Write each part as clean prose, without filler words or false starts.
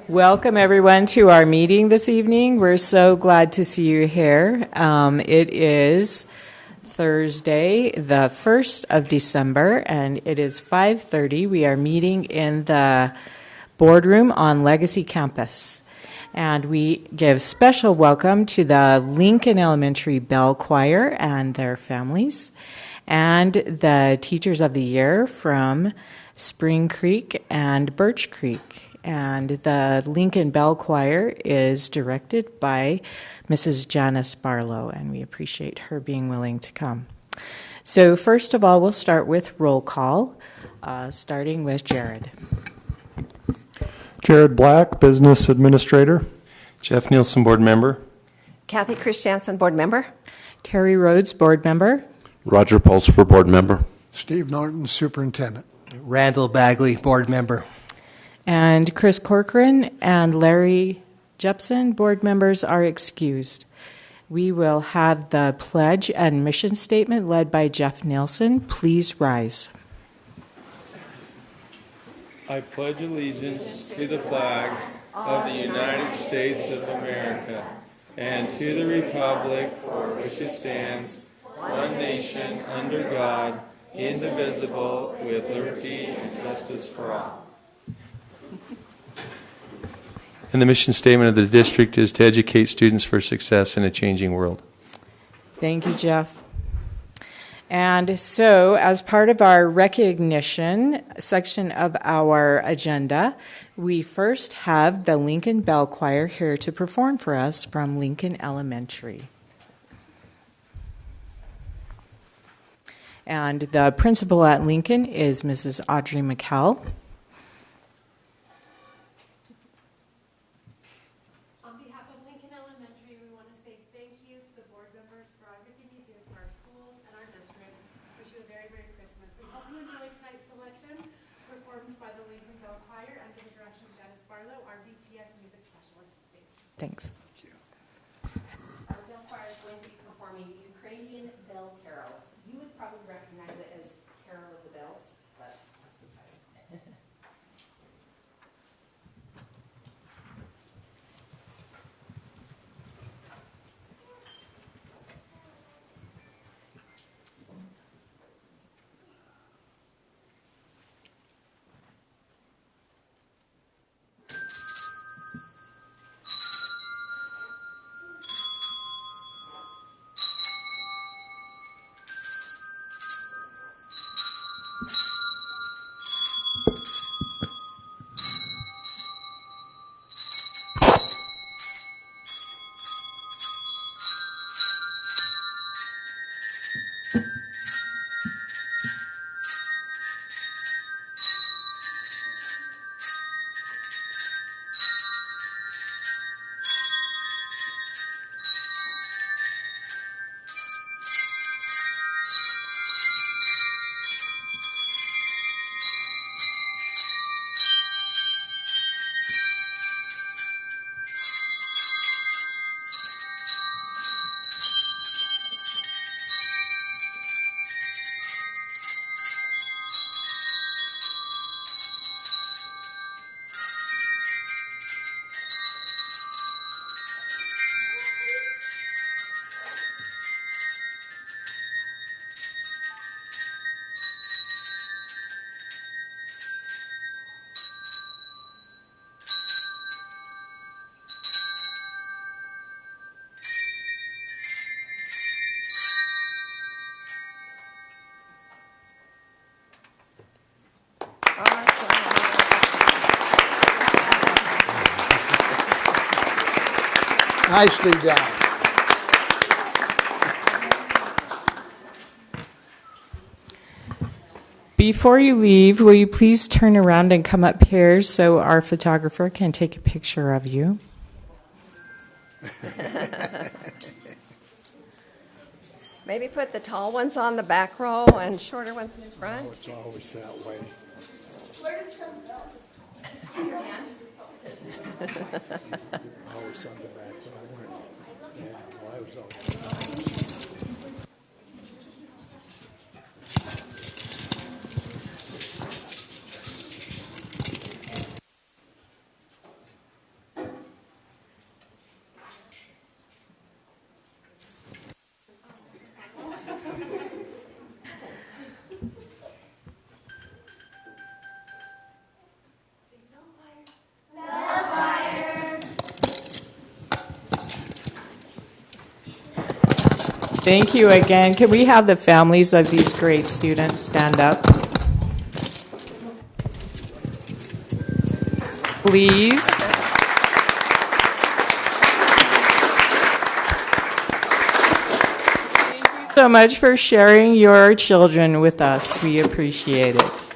Welcome, everyone, to our meeting this evening. We're so glad to see you here. It is Thursday, the 1st of December, and it is 5:30. We are meeting in the boardroom on Legacy Campus. And we give special welcome to the Lincoln Elementary Bell Choir and their families, and the Teachers of the Year from Spring Creek and Birch Creek. And the Lincoln Bell Choir is directed by Mrs. Janice Barlow, and we appreciate her being willing to come. So first of all, we'll start with roll call, starting with Jared. Jared Black, Business Administrator. Jeff Nielsen, Board Member. Kathy Christiansen, Board Member. Terry Rhodes, Board Member. Roger Pulsifer, Board Member. Steve Norton, Superintendent. Randall Bagley, Board Member. And Chris Corcoran and Larry Jepson, board members, are excused. We will have the pledge and mission statement led by Jeff Nielsen. Please rise. I pledge allegiance to the flag of the United States of America and to the republic for which it stands, one nation under God, indivisible, with liberty and justice for all. And the mission statement of the district is to educate students for success in a changing world. Thank you, Jeff. And so, as part of our recognition section of our agenda, we first have the Lincoln Bell Choir here to perform for us from Lincoln Elementary. And the principal at Lincoln is Mrs. Audrey McCall. Thanks. Thank you. Our bell choir is going to be performing Ukrainian Bell Carol. You would probably recognize it as Carol of the Bells, but that's the title. Nicely done. Before you leave, will you please turn around and come up here so our photographer can take a picture of you? Maybe put the tall ones on the back row and shorter ones in front. Oh, it's always that way. Where did some go? Your hand. Always on the back. Yeah, well, I was always. Thank you again. Can we have the families of these great students stand up? Please. Thank you so much for sharing your children with us. We appreciate it.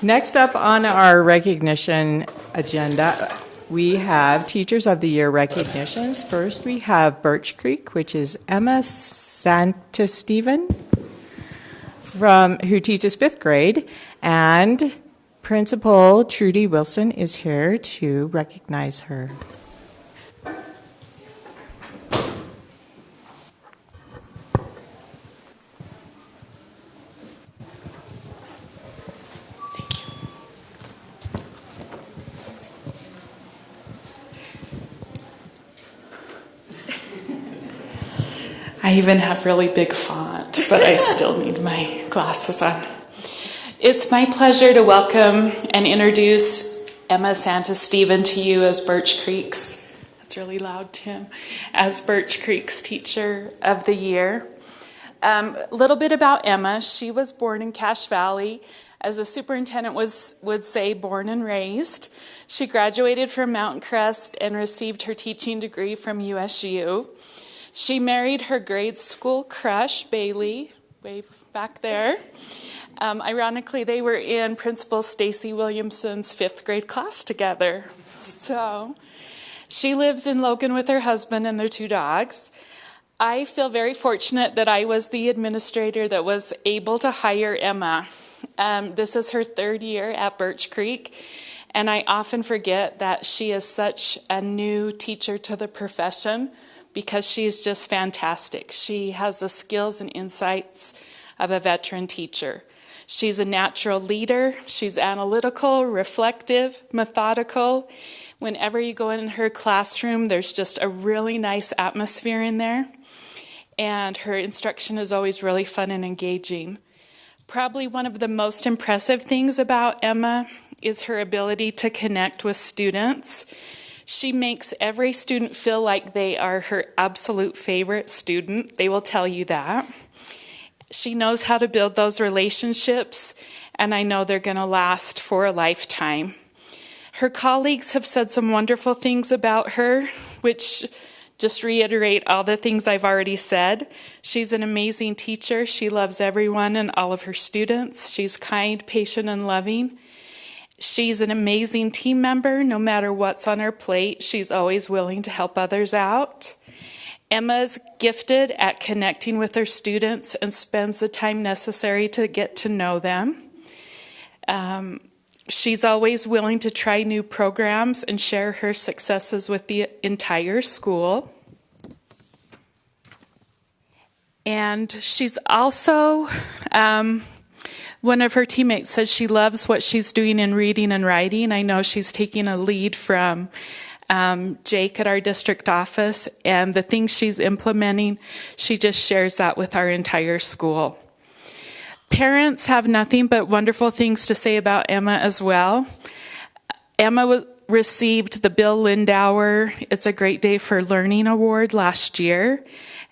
Next up on our recognition agenda, we have Teachers of the Year recognitions. First, we have Birch Creek, which is Emma Santisteven, who teaches 5th grade, and Principal Trudy Wilson is here to recognize her. I even have really big font, but I still need my glasses on. It's my pleasure to welcome and introduce Emma Santisteven to you as Birch Creek's, that's really loud, Tim, as Birch Creek's Teacher of the Year. A little bit about Emma. She was born in Cache Valley, as the superintendent would say, born and raised. She graduated from Mountain Crest and received her teaching degree from USU. She married her grade school crush, Bailey, way back there. Ironically, they were in Principal Stacy Williamson's 5th grade class together. So she lives in Logan with her husband and their 2 dogs. I feel very fortunate that I was the administrator that was able to hire Emma. This is her 3rd year at Birch Creek, and I often forget that she is such a new teacher to the profession, because she's just fantastic. She has the skills and insights of a veteran teacher. She's a natural leader. She's analytical, reflective, methodical. Whenever you go in her classroom, there's just a really nice atmosphere in there. And her instruction is always really fun and engaging. Probably one of the most impressive things about Emma is her ability to connect with students. She makes every student feel like they are her absolute favorite student. They will tell you that. She knows how to build those relationships, and I know they're going to last for a lifetime. Her colleagues have said some wonderful things about her, which just reiterate all the things I've already said. She's an amazing teacher. She loves everyone and all of her students. She's kind, patient, and loving. She's an amazing team member. No matter what's on her plate, she's always willing to help others out. Emma's gifted at connecting with her students and spends the time necessary to get to know them. She's always willing to try new programs and share her successes with the entire school. And she's also... one of her teammates says she loves what she's doing in reading and writing. I know she's taking a lead from Jake at our district office, and the things she's implementing, she just shares that with our entire school. Parents have nothing but wonderful things to say about Emma as well. Emma received the Bill Lindauer It's a Great Day for Learning Award last year,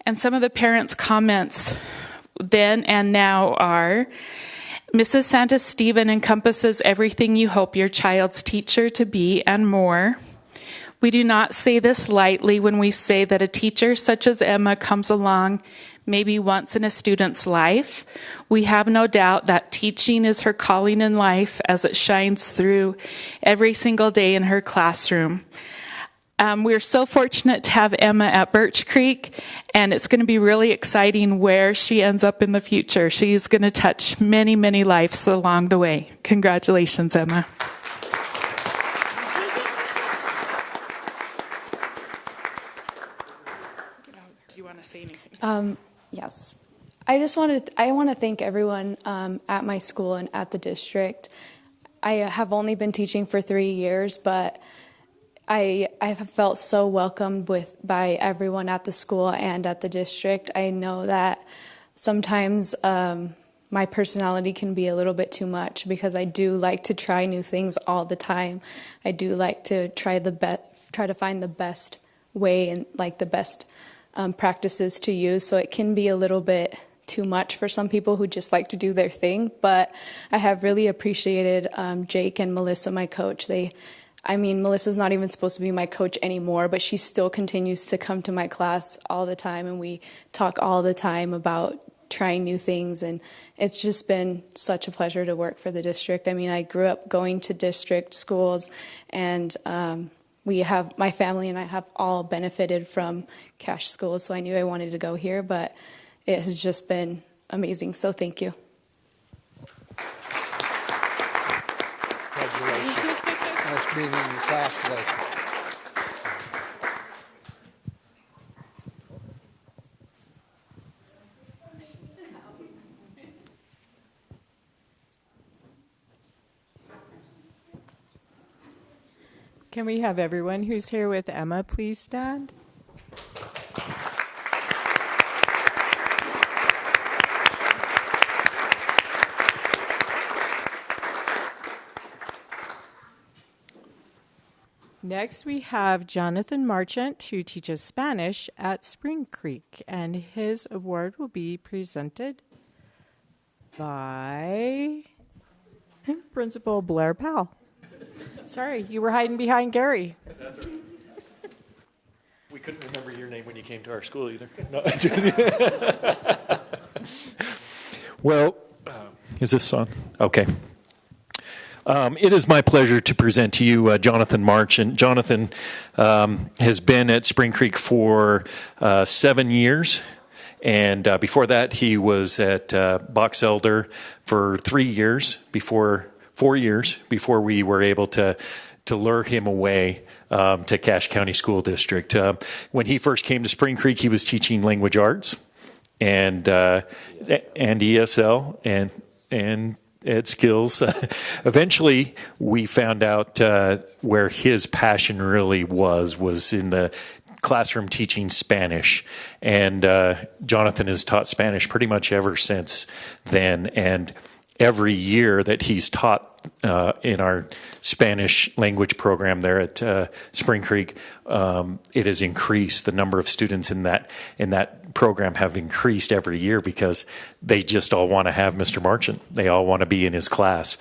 and some of the parents' comments then and now are, Mrs. Santisteven encompasses everything you hope your child's teacher to be and more. We do not say this lightly when we say that a teacher such as Emma comes along maybe once in a student's life. We have no doubt that teaching is her calling in life as it shines through every single day in her classroom. We're so fortunate to have Emma at Birch Creek, and it's going to be really exciting where she ends up in the future. She's going to touch many, many lives along the way. Congratulations, Emma. Do you want to say anything? Yes. I want to thank everyone at my school and at the district. I have only been teaching for 3 years, but I have felt so welcomed by everyone at the school and at the district. I know that sometimes my personality can be a little bit too much because I do like to try new things all the time. I do like to try to find the best way and like the best practices to use, so it can be a little bit too much for some people who just like to do their thing. But I have really appreciated Jake and Melissa, my coach. Melissa's not even supposed to be my coach anymore, but she still continues to come to my class all the time, and we talk all the time about trying new things, and it's just been such a pleasure to work for the district. I grew up going to district schools, and my family and I have all benefited from Cash schools, so I knew I wanted to go here, but it has just been amazing, so thank you. Congratulations. Nice being in your class today. Can we have everyone who's here with Emma please stand? Next, we have Jonathan Marchant, who teaches Spanish at Spring Creek, and his award will be presented by Principal Blair Powell. Sorry, you were hiding behind Gary. We couldn't remember your name when you came to our school either. No. Well, is this on? Okay. It is my pleasure to present to you Jonathan Marchant. Jonathan has been at Spring Creek for 7 years. And before that, he was at Box Elder for 4 years before we were able to lure him away to Cache County School District. When he first came to Spring Creek, he was teaching language arts and ESL and Ed Skills. Eventually, we found out where his passion really was in the classroom teaching Spanish. And Jonathan has taught Spanish pretty much ever since then. And every year that he's taught in our Spanish language program there at Spring Creek, it has increased. The number of students in that program have increased every year because they just all want to have Mr. Marchant. They all want to be in his class.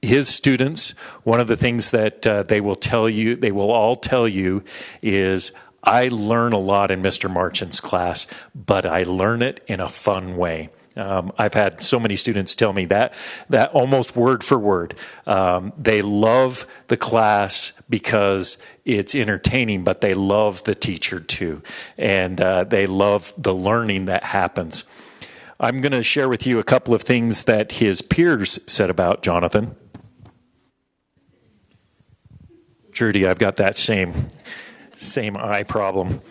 His students, one of the things that they will all tell you is, I learn a lot in Mr. Marchant's class, but I learn it in a fun way. I've had so many students tell me that almost word for word. They love the class because it's entertaining, but they love the teacher too. And they love the learning that happens. I'm going to share with you a couple of things that his peers said about Jonathan. Trudy, I've got that same eye problem.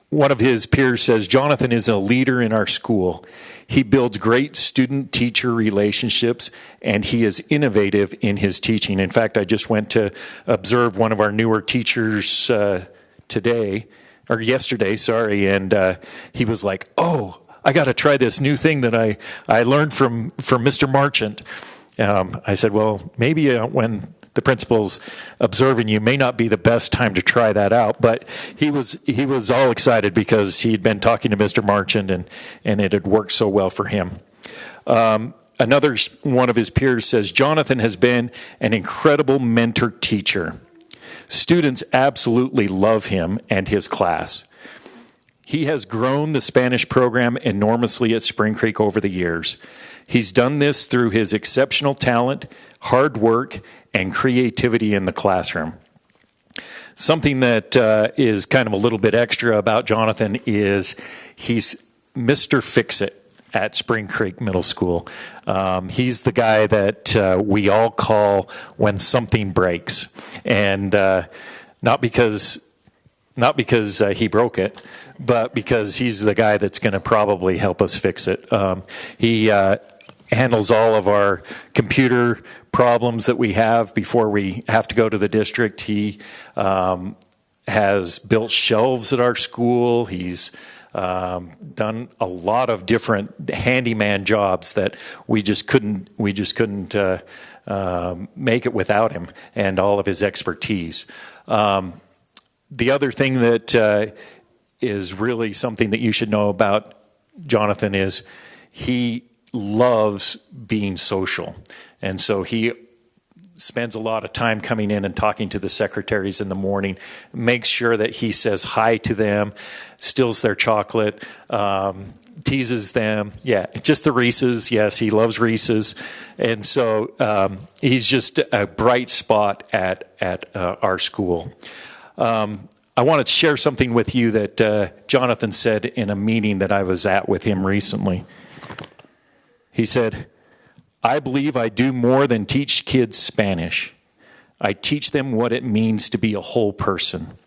One of his peers says, Jonathan is a leader in our school. He builds great student-teacher relationships, and he is innovative in his teaching. In fact, I just went to observe one of our newer teachers yesterday, and he was like, oh, I got to try this new thing that I learned from Mr. Marchant. I said, well, maybe when the principal's observing you may not be the best time to try that out, but he was all excited because he'd been talking to Mr. Marchant and it had worked so well for him. Another one of his peers says, Jonathan has been an incredible mentor teacher. Students absolutely love him and his class. He has grown the Spanish program enormously at Spring Creek over the years. He's done this through his exceptional talent, hard work, and creativity in the classroom. Something that is kind of a little bit extra about Jonathan is he's Mr. Fix-It at Spring Creek Middle School. He's the guy that we all call when something breaks. And not because he broke it, but because he's the guy that's going to probably help us fix it. He handles all of our computer problems that we have before we have to go to the district. He has built shelves at our school. He's done a lot of different handyman jobs that we just couldn't make it without him and all of his expertise. The other thing that is really something that you should know about Jonathan is he loves being social. And so he spends a lot of time coming in and talking to the secretaries in the morning, makes sure that he says hi to them, steals their chocolate, teases them. Yeah, just the Reese's. Yes, he loves Reese's. And so he's just a bright spot at our school. I want to share something with you that Jonathan said in a meeting that I was at with him recently. He said, "I believe I do more than teach kids Spanish. I teach them what it means to be a whole person.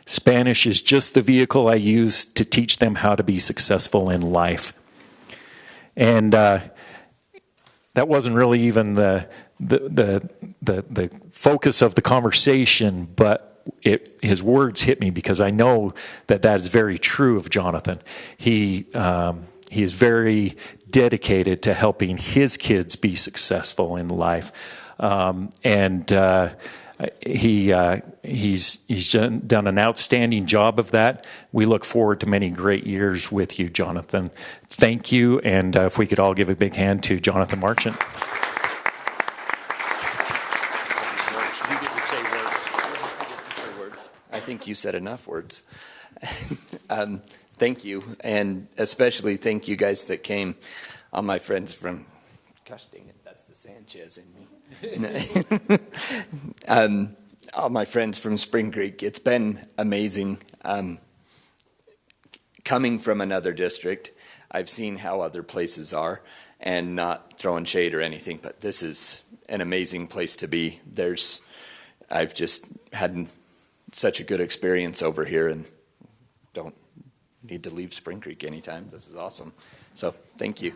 Spanish is just the vehicle I use to teach them how to be successful in life." And that wasn't really even the focus of the conversation, but his words hit me because I know that is very true of Jonathan. He is very dedicated to helping his kids be successful in life, and he's done an outstanding job of that. We look forward to many great years with you, Jonathan. Thank you, and if we could all give a big hand to Jonathan Marchant. I think you said enough words. Thank you, and especially thank you guys that came. All my friends from, gosh dang it, that's the Sanchez in me. All my friends from Spring Creek, it's been amazing. Coming from another district, I've seen how other places are, and not throwing shade or anything, but this is an amazing place to be. I've just had such a good experience over here, and don't need to leave Spring Creek anytime. This is awesome. So thank you.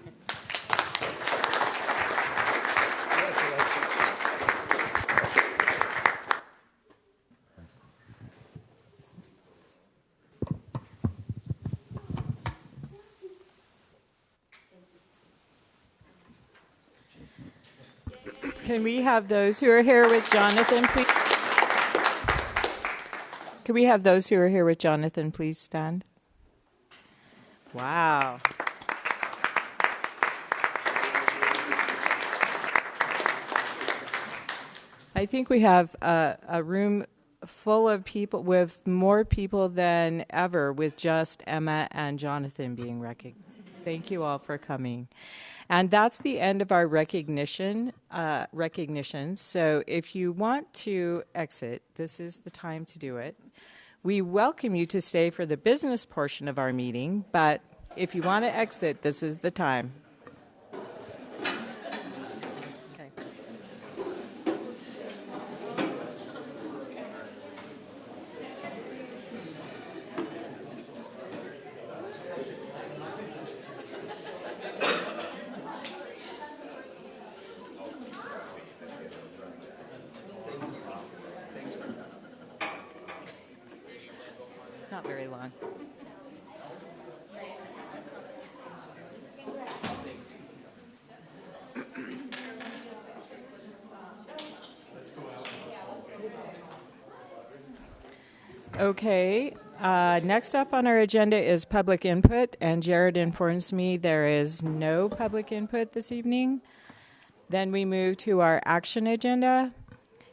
Can we have those who are here with Jonathan, please? Can we have those who are here with Jonathan, please stand? Wow. I think we have a room full of people, with more people than ever, with just Emma and Jonathan being recognized. Thank you all for coming. And that's the end of our recognitions. So if you want to exit, this is the time to do it. We welcome you to stay for the business portion of our meeting, but if you want to exit, this is the time. Okay. Not very long. Okay, next up on our agenda is public input, and Jared informs me there is no public input this evening. Then we move to our action agenda.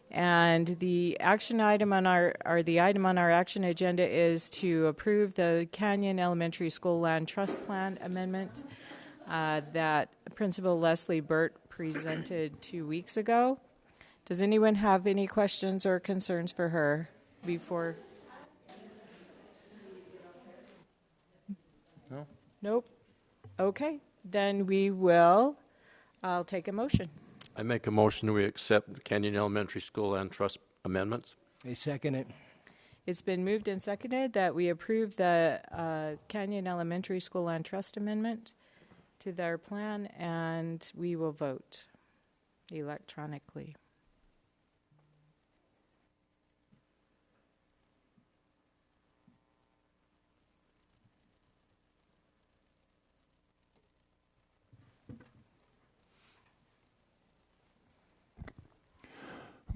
And the action item on our action agenda is to approve the Canyon Elementary School Land Trust Plan amendment that Principal Leslie Burt presented 2 weeks ago. Does anyone have any questions or concerns for her before? No. Nope. Okay, then I'll take a motion. I make a motion we accept the Canyon Elementary School Land Trust amendments. I second it. It's been moved and seconded that we approve the Canyon Elementary School Land Trust amendment to their plan, and we will vote electronically.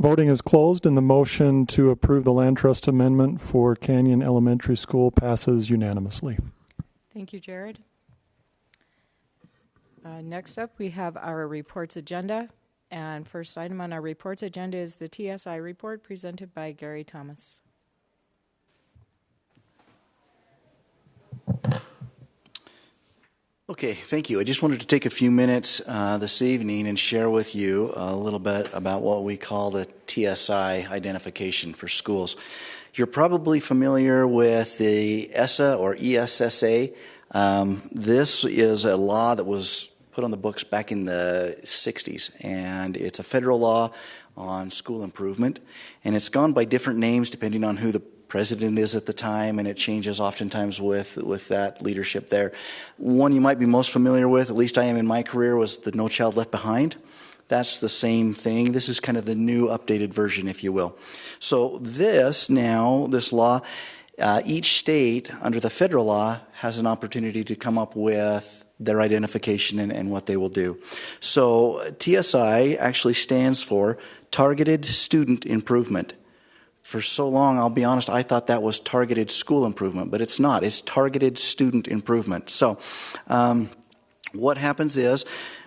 Voting is closed, and the motion to approve the land trust amendment for Canyon Elementary School passes unanimously. Thank you, Jared. Next up, we have our reports agenda. And first item on our reports agenda is the TSI report presented by Gary Thomas. Okay, thank you. I just wanted to take a few minutes this evening and share with you a little bit about what we call the TSI identification for schools. You're probably familiar with the ESSA or ESSA. This is a law that was put on the books back in the 60s, and it's a federal law on school improvement, and it's gone by different names depending on who the president is at the time, and it changes oftentimes with that leadership there. One you might be most familiar with, at least I am in my career, was the No Child Left Behind. That's the same thing. This is kind of the new updated version, if you will. So this law, each state under the federal law has an opportunity to come up with their identification and what they will do. So TSI actually stands for Targeted Student Improvement. For so long, I'll be honest, I thought that was targeted school improvement, but it's not. It's targeted student improvement. So what happens is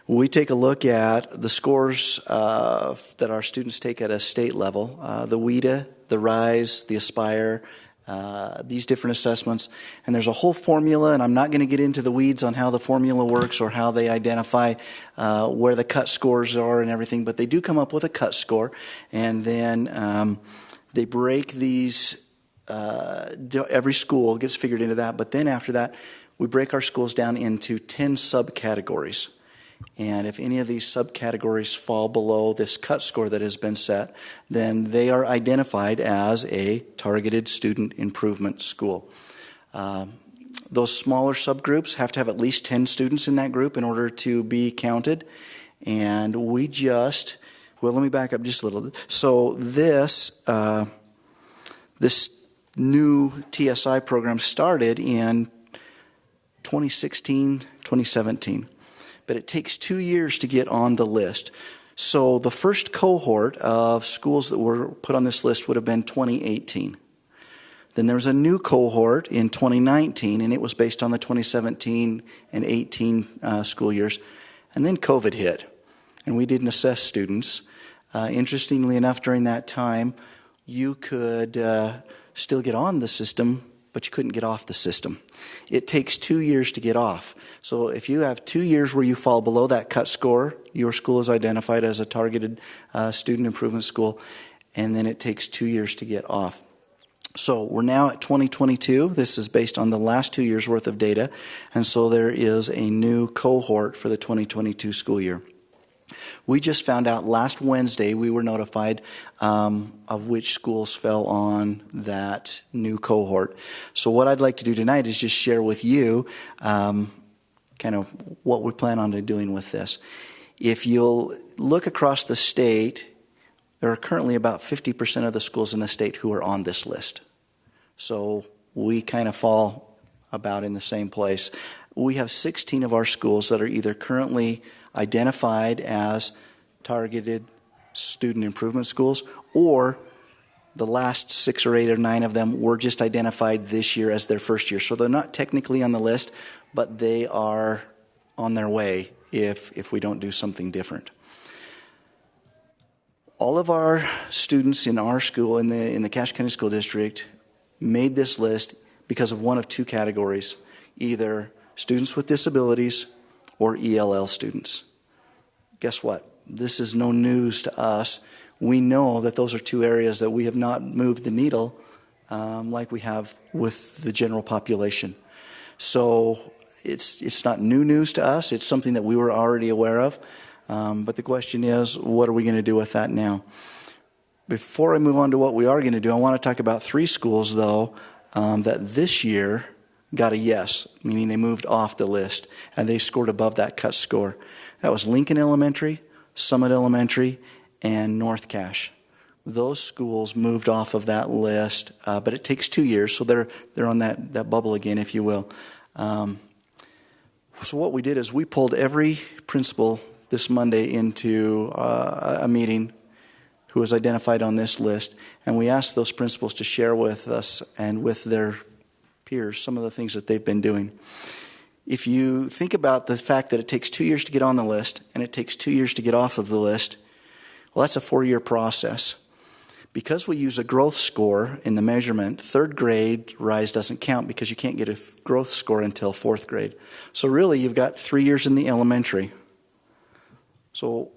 we take a look at the scores that our students take at a state level, the WIDA, the RISE, the ASPIRE, these different assessments, and there's a whole formula, and I'm not going to get into the weeds on how the formula works or how they identify where the cut scores are and everything, but they do come up with a cut score, and then they break these, every school gets figured into that, but then after that, we break our schools down into 10 subcategories. And if any of these subcategories fall below this cut score that has been set, then they are identified as a targeted student improvement school. Those smaller subgroups have to have at least 10 students in that group in order to be counted. And we just, well, let me back up just a little. So this new TSI program started in 2016, 2017. But it takes 2 years to get on the list. So the first cohort of schools that were put on this list would have been 2018. Then there was a new cohort in 2019, and it was based on the 2017 and 18 school years. And then COVID hit, and we didn't assess students. Interestingly enough, during that time, you could still get on the system, but you couldn't get off the system. It takes 2 years to get off. So if you have 2 years where you fall below that cut score, your school is identified as a targeted student improvement school, and then it takes 2 years to get off. So we're now at 2022. This is based on the last 2 years' worth of data, and so there is a new cohort for the 2022 school year. We just found out last Wednesday, we were notified of which schools fell on that new cohort. So what I'd like to do tonight is just share with you kind of what we plan on doing with this. If you'll look across the state, there are currently about 50% of the schools in the state who are on this list. So we kind of fall about in the same place. We have 16 of our schools that are either currently identified as targeted student improvement schools, or the last 6 or 8 or 9 of them were just identified this year as their first year. So they're not technically on the list, but they are on their way if we don't do something different. All of our students in our school, in the Cache County School District, made this list because of one of two categories, either students with disabilities or ELL students. Guess what? This is no news to us. We know that those are two areas that we have not moved the needle like we have with the general population. So it's not new news to us. It's something that we were already aware of. But the question is, what are we going to do with that now? Before I move on to what we are going to do, I want to talk about 3 schools, though, that this year got a yes, meaning they moved off the list, and they scored above that cut score. That was Lincoln Elementary, Summit Elementary, and North Cache. Those schools moved off of that list, but it takes 2 years, so they're on that bubble again, if you will. So what we did is we pulled every principal this Monday into a meeting who was identified on this list, and we asked those principals to share with us and with their peers some of the things that they've been doing. If you think about the fact that it takes 2 years to get on the list and it takes 2 years to get off of the list, well, that's a 4-year process. Because we use a growth score in the measurement, third grade rise doesn't count because you can't get a growth score until fourth grade. So really, you've got 3 years in the elementary. So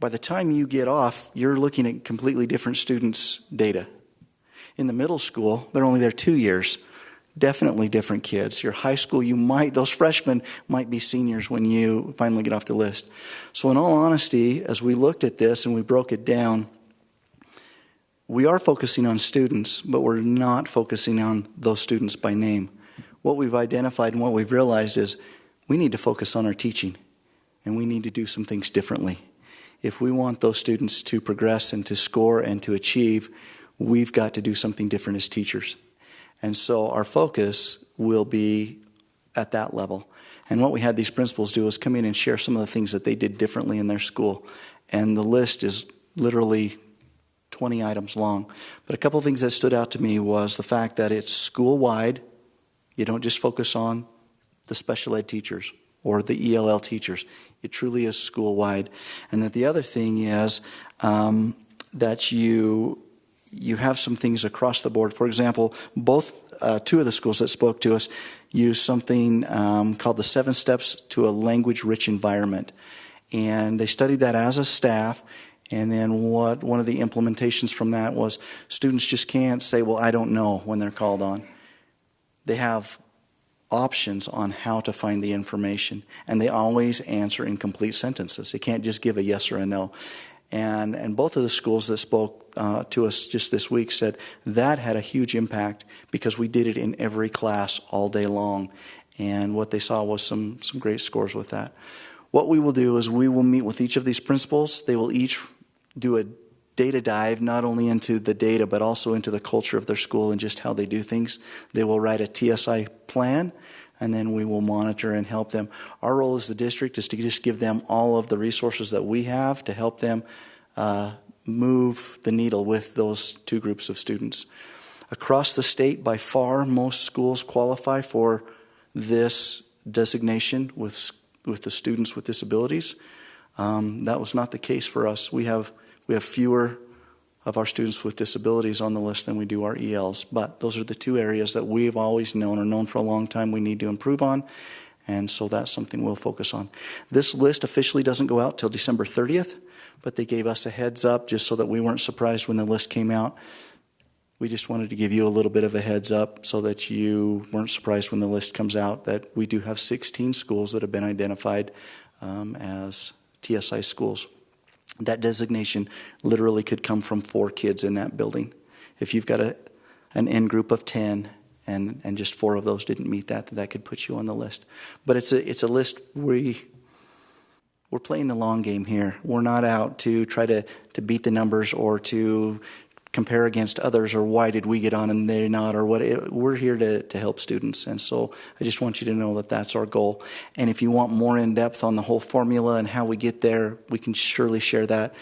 by the time you get off, you're looking at completely different students' data. In the middle school, they're only there 2 years. Definitely different kids. Your high school, those freshmen might be seniors when you finally get off the list. So in all honesty, as we looked at this and we broke it down, we are focusing on students, but we're not focusing on those students by name. What we've identified and what we've realized is we need to focus on our teaching, and we need to do some things differently. If we want those students to progress and to score and to achieve, we've got to do something different as teachers. And so our focus will be at that level. And what we had these principals do is come in and share some of the things that they did differently in their school. And the list is literally 20 items long. But a couple of things that stood out to me was the fact that it's school-wide. You don't just focus on the special ed teachers or the ELL teachers. It truly is school-wide. And that the other thing is that you have some things across the board. For example, two of the schools that spoke to us used something called the 7 Steps to a Language-Rich Environment. And they studied that as a staff. And then one of the implementations from that was students just can't say, well, I don't know when they're called on. They have options on how to find the information. And they always answer in complete sentences. They can't just give a yes or a no. And both of the schools that spoke to us just this week said that had a huge impact because we did it in every class all day long. And what they saw was some great scores with that. What we will do is we will meet with each of these principals. They will each do a data dive, not only into the data, but also into the culture of their school and just how they do things. They will write a TSI plan, and then we will monitor and help them. Our role as the district is to just give them all of the resources that we have to help them move the needle with those two groups of students. Across the state, by far, most schools qualify for this designation with the students with disabilities. That was not the case for us. We have fewer of our students with disabilities on the list than we do our ELs. But those are the two areas that we've always known for a long time we need to improve on. And so that's something we'll focus on. This list officially doesn't go out till December 30th, but they gave us a heads up just so that we weren't surprised when the list came out. We just wanted to give you a little bit of a heads up so that you weren't surprised when the list comes out that we do have 16 schools that have been identified as TSI schools. That designation literally could come from 4 kids in that building. If you've got an N group of 10 and just 4 of those didn't meet that could put you on the list. But it's a list we're playing the long game here. We're not out to try to beat the numbers or to compare against others or why did we get on and they're not or what. We're here to help students. And so I just want you to know that that's our goal. And if you want more in depth on the whole formula and how we get there, we can surely share that.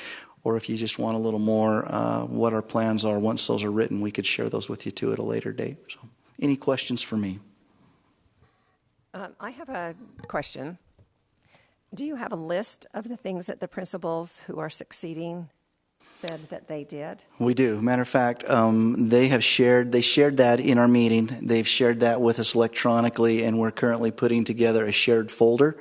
Or if you just want a little more what our plans are once those are written, we could share those with you too at a later date. So any questions for me? I have a question. Do you have a list of the things that the principals who are succeeding said that they did? We do. Matter of fact, they shared that in our meeting. They've shared that with us electronically, and we're currently putting together a shared folder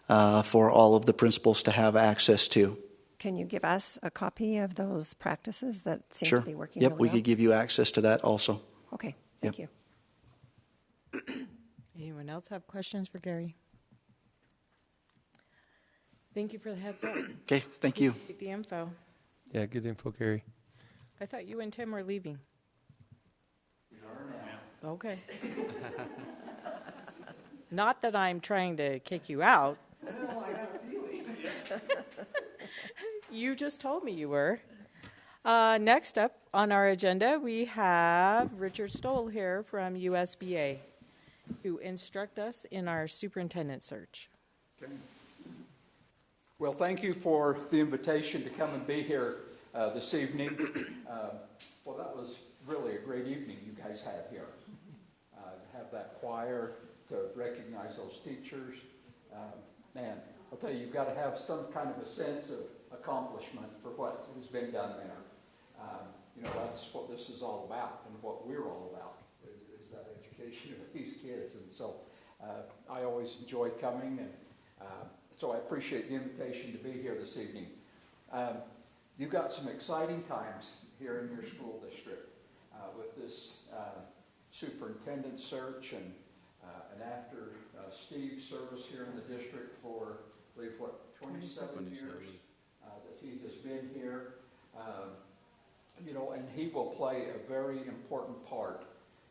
for all of the principals to have access to. Can you give us a copy of those practices that seem Sure. to be working Yep, really we well? could give you access to that also. Okay, thank you. Anyone else have questions for Gary? Thank you for the heads up. Okay, thank you. Get the info. Yeah, good info, Gary. I thought you and Tim were leaving. We are now. Okay. Not that I'm trying to kick you out. No, I got a feeling. You just told me you were. Next up on our agenda, we have Richard Stoll here from USBA to instruct us in our superintendent search. Okay. Well, thank you for the invitation to come and be here. this evening. Well, that was really a great evening you guys had here. To have that choir, to recognize those teachers. Man, I'll tell you, you've got to have some kind of a sense of accomplishment for what has been done there. That's what this is all about, and what we're all about is that education of these kids. And so I always enjoy coming, and so I appreciate the invitation to be here this evening. You've got some exciting times here in your school district with this superintendent search, and after Steve's service here in the district for, I believe, 27 years that he has been here. And he will play a very important part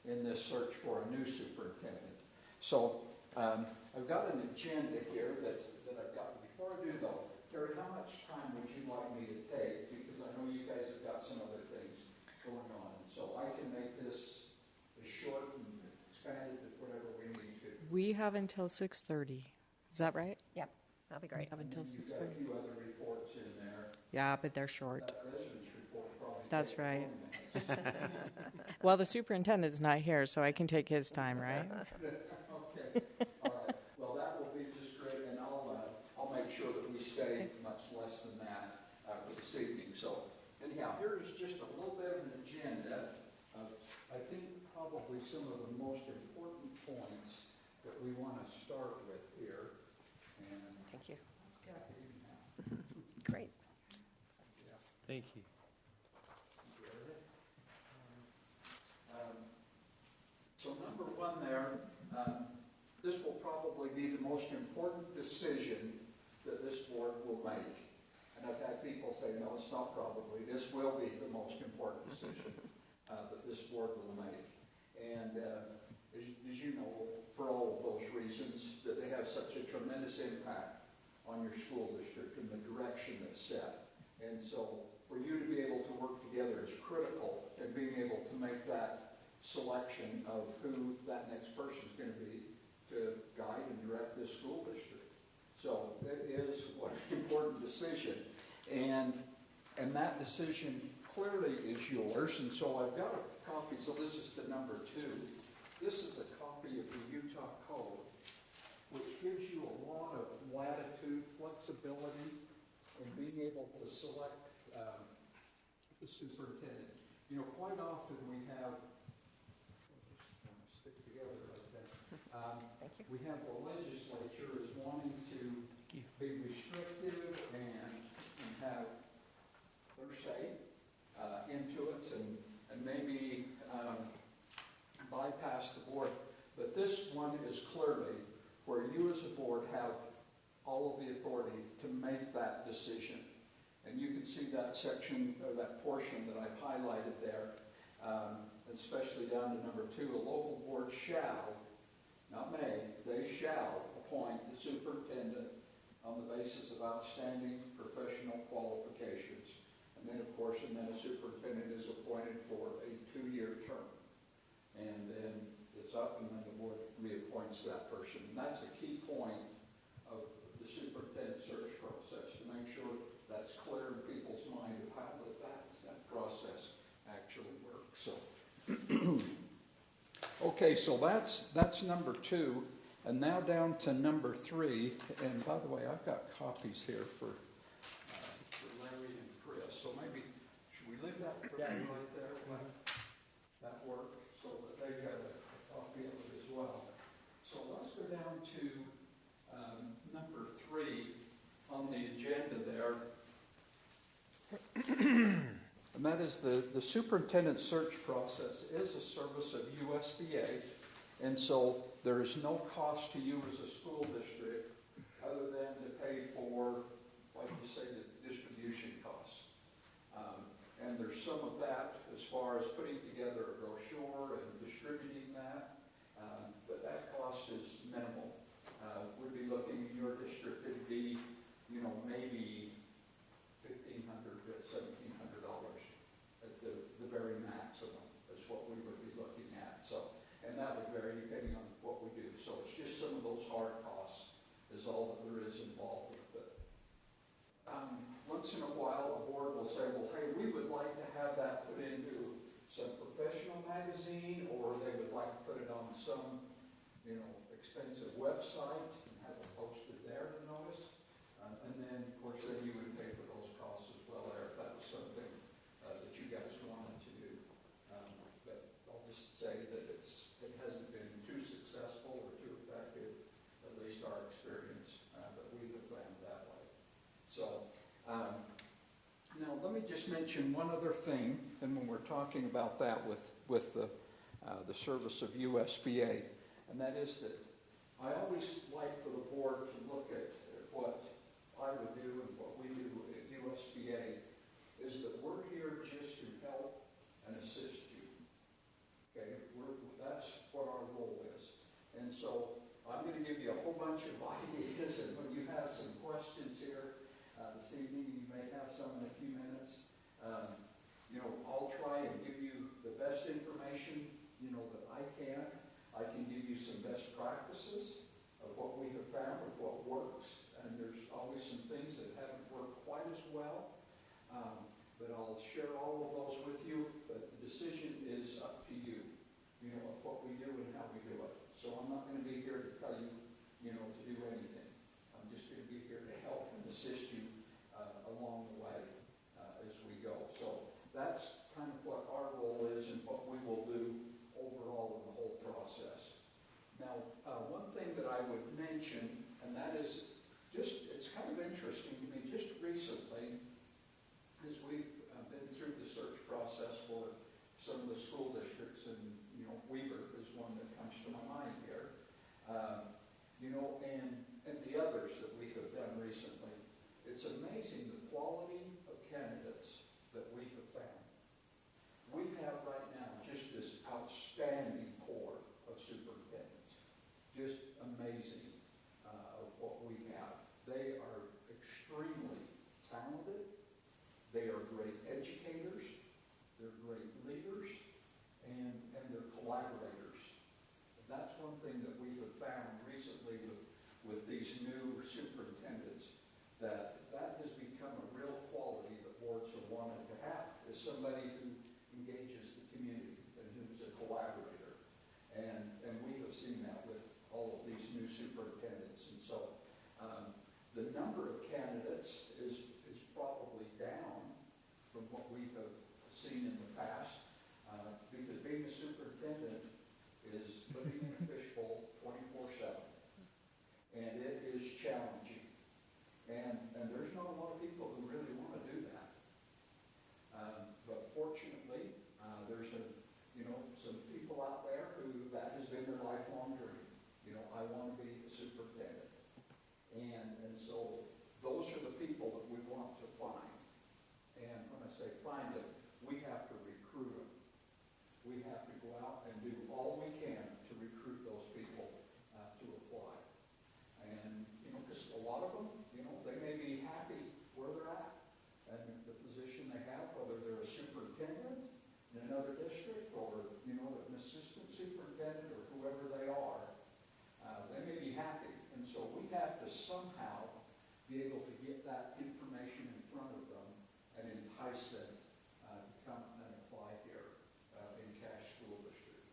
in this search for a new superintendent. So I've got an agenda here that I've got. Before I do though, Terry, how much time would you like me to take? Because I know you guys have got some other things going on. So I can make this as short and expanded as whatever we need to. We have until 6:30. Is that right? Yep, that'll be great. We have until 6:30. You've got a few other reports in there. Yeah, but they're short. That residence report probably That's takes right. 4 minutes. Well, the superintendent's not here, so I can take his time, right? Okay, all right. Well, that will be just great, and I'll make sure that we stay much less than that for this evening. So anyhow, here's just a little bit of an agenda of, I think, probably some of the most important points that we want to start with here. And thank you. Kathy, now. Great. Thank you. So number one there, this will probably be the most important decision that this board will make. And I've had people say, no, it's not probably. This will be the most important decision that this board will make. And as you know, for all of those reasons, that they have such a tremendous impact on your school district and the direction that's set. And so for you to be able to work together is critical in being able to make that selection of who that next person is going to be to guide and direct this school district. So it is an important decision. And that decision clearly is yours. And so I've got a copy. So this is the number 2. This is a copy of the Utah Code, which gives you a lot of latitude, flexibility in being able to select the superintendent. Quite often we have, stick together like that. We have the legislature is wanting to be restrictive and have their say into it and maybe bypass the board. But this one is clearly where you as a board have all of the authority to make that decision. And you can see that section, or that portion that I've highlighted there, especially down to number 2, a local board shall, not may, they shall appoint the superintendent on the basis of outstanding professional qualifications. And then, of course, a superintendent is appointed for a 2-year term. And then it's up, and then the board reappoints that person. And that's a key point of the superintendent search process, to make sure that's clear in people's mind of how that process actually works. So, okay, so that's number 2, and now down to number 3. And by the way, I've got copies here for Larry and Chris. So maybe should we leave that for them right there? That work, so that they have a copy of it as well. So let's go down to number 3 on the agenda there. And that is the superintendent search process is a service of USBA, and so there is no cost to you as a school district other than to pay for, like you say, the distribution costs. And there's some of that as far as putting together a brochure and distributing that, but that cost is minimal. We'd be looking in your district, it'd be, maybe $1,500 to $1,700 at the very maximum is what we would be looking at. So, and that would vary depending on what we do. So it's just some of those hard costs is all that there is involved with it. Once in a while, a board will say, well, hey, magazine, or they would like to put it on some, expensive website and have it posted there to notice. And then, of course, then you would pay for those costs as well there if that was something that you guys wanted to do. But I'll just say that it hasn't been too successful or too effective, at least our experience, but we have found that way. So, now let me just mention one other thing, and when we're talking about that with the service of USBA, and that is that I always like for the board to look at what I would do and what we do at USBA is that we're here just to help and assist you. Okay, that's what our role is. And so I'm going to give you a whole bunch of ideas, and when you have some questions here this evening, you may have some in a few minutes. I'll try and give you the best information, that I can. I can give you some best practices of what we have found, of what works, and there's always some things that haven't worked quite as well. But I'll share all of those with you, but the decision is up to you, of what we do and how we do it. So I'm not going to be here to tell you, to do anything. I'm just going to be here to help and assist you along the way as we go. So that's kind of what our role is and what we will do overall in the whole process. Now, one thing that I would mention, and that is it's kind of interesting to me, just recently, as we've been through the search process for some of the school districts, and, Weber is one that comes to my mind here, and the others that we have done recently. It's amazing the quality of candidates that we have found. We have right now just this outstanding corps of superintendents. Just amazing of what we have. They are extremely talented. They are great educators. They're great leaders. And they're collaborators. That's one thing that we have found recently with these new superintendents, that has become a real quality that boards have wanted to have, is somebody who engages the community and who's a collaborator. And we have seen that with all of these new superintendents. And so the number of candidates is probably down from what we have seen in the past, because being a superintendent is living in a fishbowl 24/7. And it is challenging. And there's not a lot of people who really want to do that. But fortunately, there's some people out there who that has been their lifelong dream. I want to be a superintendent. And so those are the people that we want to find. And when I say find them, we have to recruit them. We have to go out and do all we can to recruit those people to apply. And, because a lot of them, they may be happy where they're at and the position they have, whether they're a superintendent in another district or, an assistant superintendent or whoever they are. They may be happy. And so we have to somehow be able to get that information in front of them and entice them to come and apply here in Cache School District.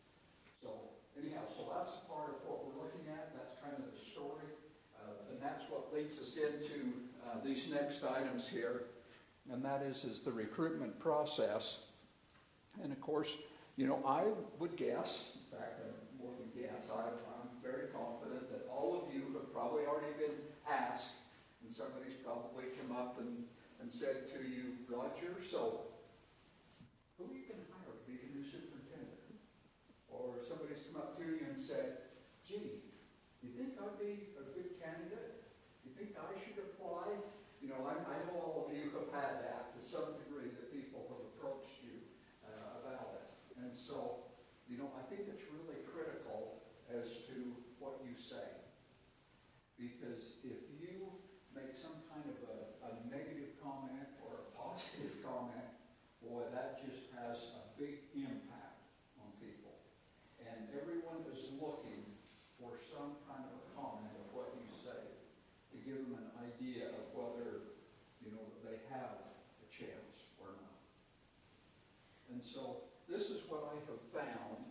So anyhow, so that's part of what we're looking at. That's kind of the story. And that's what leads us into these next items here. And that is the recruitment process. And of course, I would guess, in fact, more than guess, I'm very confident that all of you have probably already been asked, and somebody's probably come up and said to you, Roger, so who are you going to hire to be the new superintendent? Or somebody's come up to you and said, gee, you think I'd be a good candidate? You think I should apply? I know all of you have had that to some degree, that people have approached you about it. And so, I think it's really critical as to what you say. Because if you make some kind of a negative comment or a positive comment, boy, that just has a big impact on people. And everyone is looking for some kind of a comment of what you say to give them an idea of whether, they have a chance or not. And so this is what I have found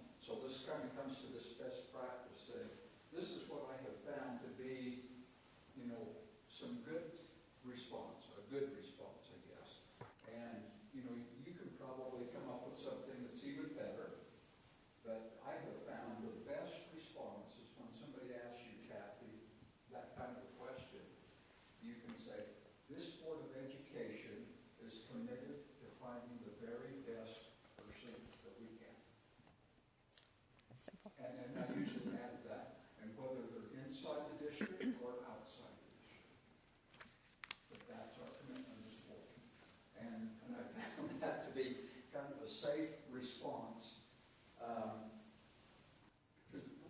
a safe response.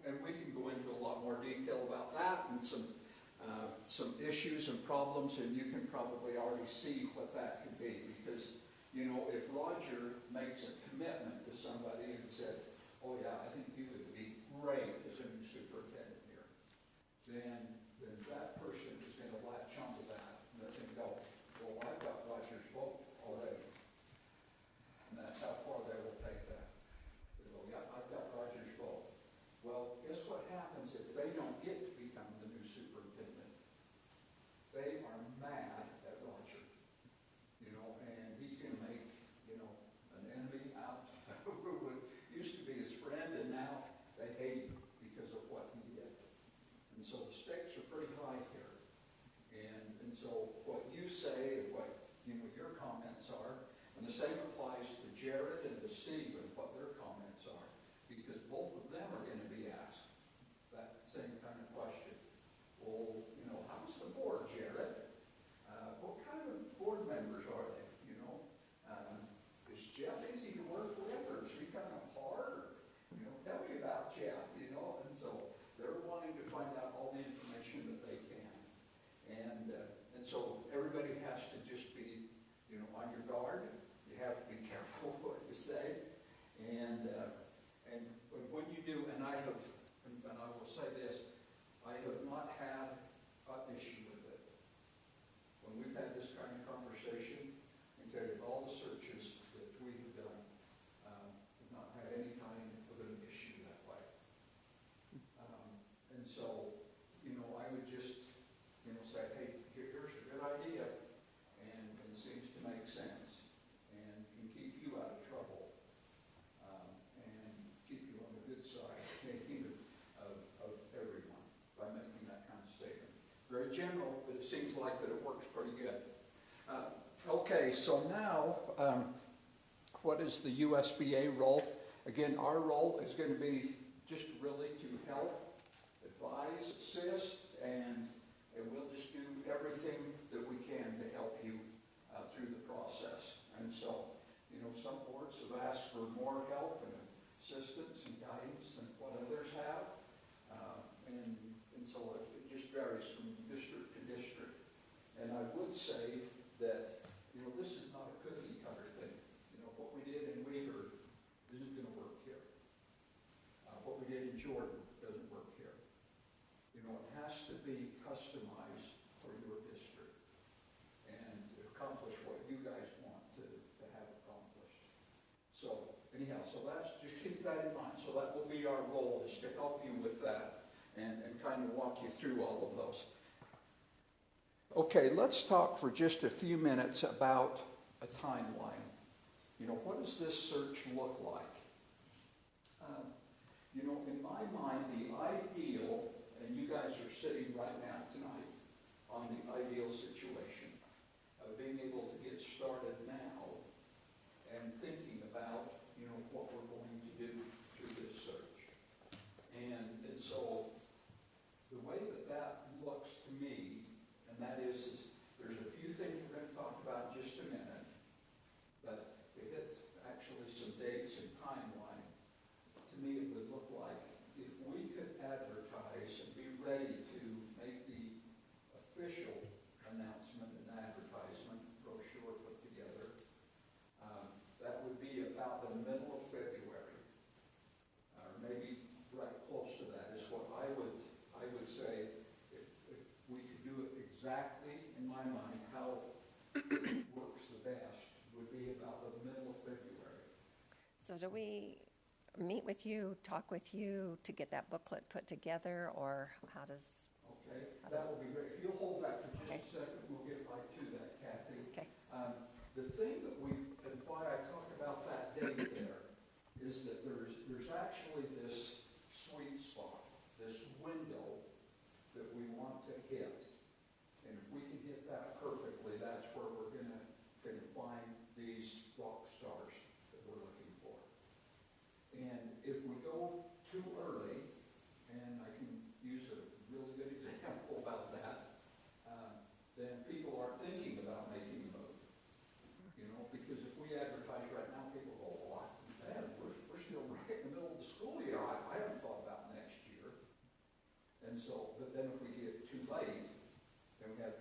And we can go into a lot more detail about that and some issues and problems, and you can probably already see what that could be. Because, you know, if Roger makes a commitment to somebody and said, oh yeah, I think you would be great as a new superintendent here, then that person is going to latch onto that and they're going to go, well, I've got Roger's vote already. And that's how far they will take that. They go, yeah, I've got Roger's vote. Well, guess what happens if they don't get to become the new superintendent? They are mad at Roger, you know, and he's going to make, you know, an enemy out who used to be his friend, and now they hate him because of what he did. And so the stakes are pretty high here. And so what you say and what, you know, your comments are, and the same applies to Jared and to Steve and what their comments are, because both of them are going to be asked that same kind of question. Well, you know, how's the board, Jared? What kind of board members are they, you know? Is Jeff easy to work with, or is he kind of hard? You know, tell me about Jeff, you know? And so they're wanting to find out all the information that they can. And so everybody has to just be, you know, on your guard. You have to be careful what you say. And when you do, and I will say this, I have not had an issue with it. When we've had this kind of conversation, and tell you all the searches that we have done, we've not had any kind of an issue that way. And so, you know, I would just, you know, say, hey, here's a good idea, and it seems to make sense, and can keep you out of trouble, and keep you on the good side of everyone by making that kind of statement. Very general, but it seems like that it works pretty good. Okay, so now, what is the USBA role? Again, our role is going to be just really to help, advise, assist, and we'll just do everything that we can to help you through the process. And so, you know, some boards have asked for more help and assistance and guidance than what others have. And so it just varies from district to district. And I would say that, you know, this is not a cookie cutter thing. You know, what we did in Weaver isn't going to work here. What we did in Jordan doesn't work here. You know, it has to be customized for your district and to accomplish what you guys want to have accomplished. So anyhow, so that's, just keep that in mind. So that will be our role, is to help you with that and kind of walk you through all of those. Okay, let's talk for just a few minutes about a timeline. You know, what does this search look like? You know, in my mind, the ideal, and you guys are sitting right now tonight on the ideal situation of being able to get started now and thinking about, you know, what we're going to do through this search. And so the way that looks to me, and that is there's a few things we're going to talk about in just a minute, but to hit actually some dates and timeline, to me it would look like if we could advertise and be ready to make the official announcement and advertisement brochure put together, that would be about the middle of February, or maybe right close to that is what I would say. If we could do it exactly, in my mind, how it works the best, would be about the middle of February. So do we meet with you, talk with you to get that booklet put together, or how does... Okay, that will be great. If you'll hold that for just a second, we'll get right to that, Kathy. Okay. The thing that and why I talk about that date there, is that there's actually this sweet spot, this window that we want to hit. And if we can hit that perfectly, that's where we're going to find these rock stars that we're looking for. And if we go too early, and I can use a really good example about that,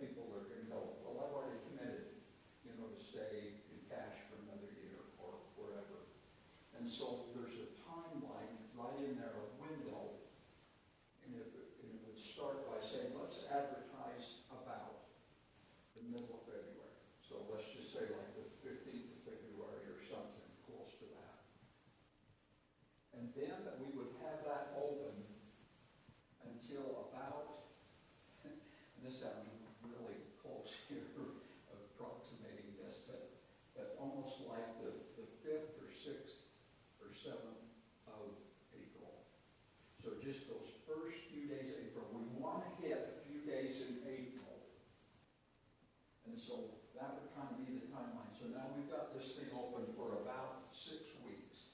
people that are going to go, well, I've already committed, to stay in cash for another year or wherever. And so there's a timeline right in there, a window, and it would start by saying, let's advertise about the middle of February. So let's just say like the 15th of February or something close to that. And then we would have that open until about, and this sounds really close here, approximating this, but almost like the 5th or 6th or 7th of April. So just those first few days of April. We want to hit a few days in April. And so that would kind of be the timeline. So now we've got this thing open for about 6 weeks,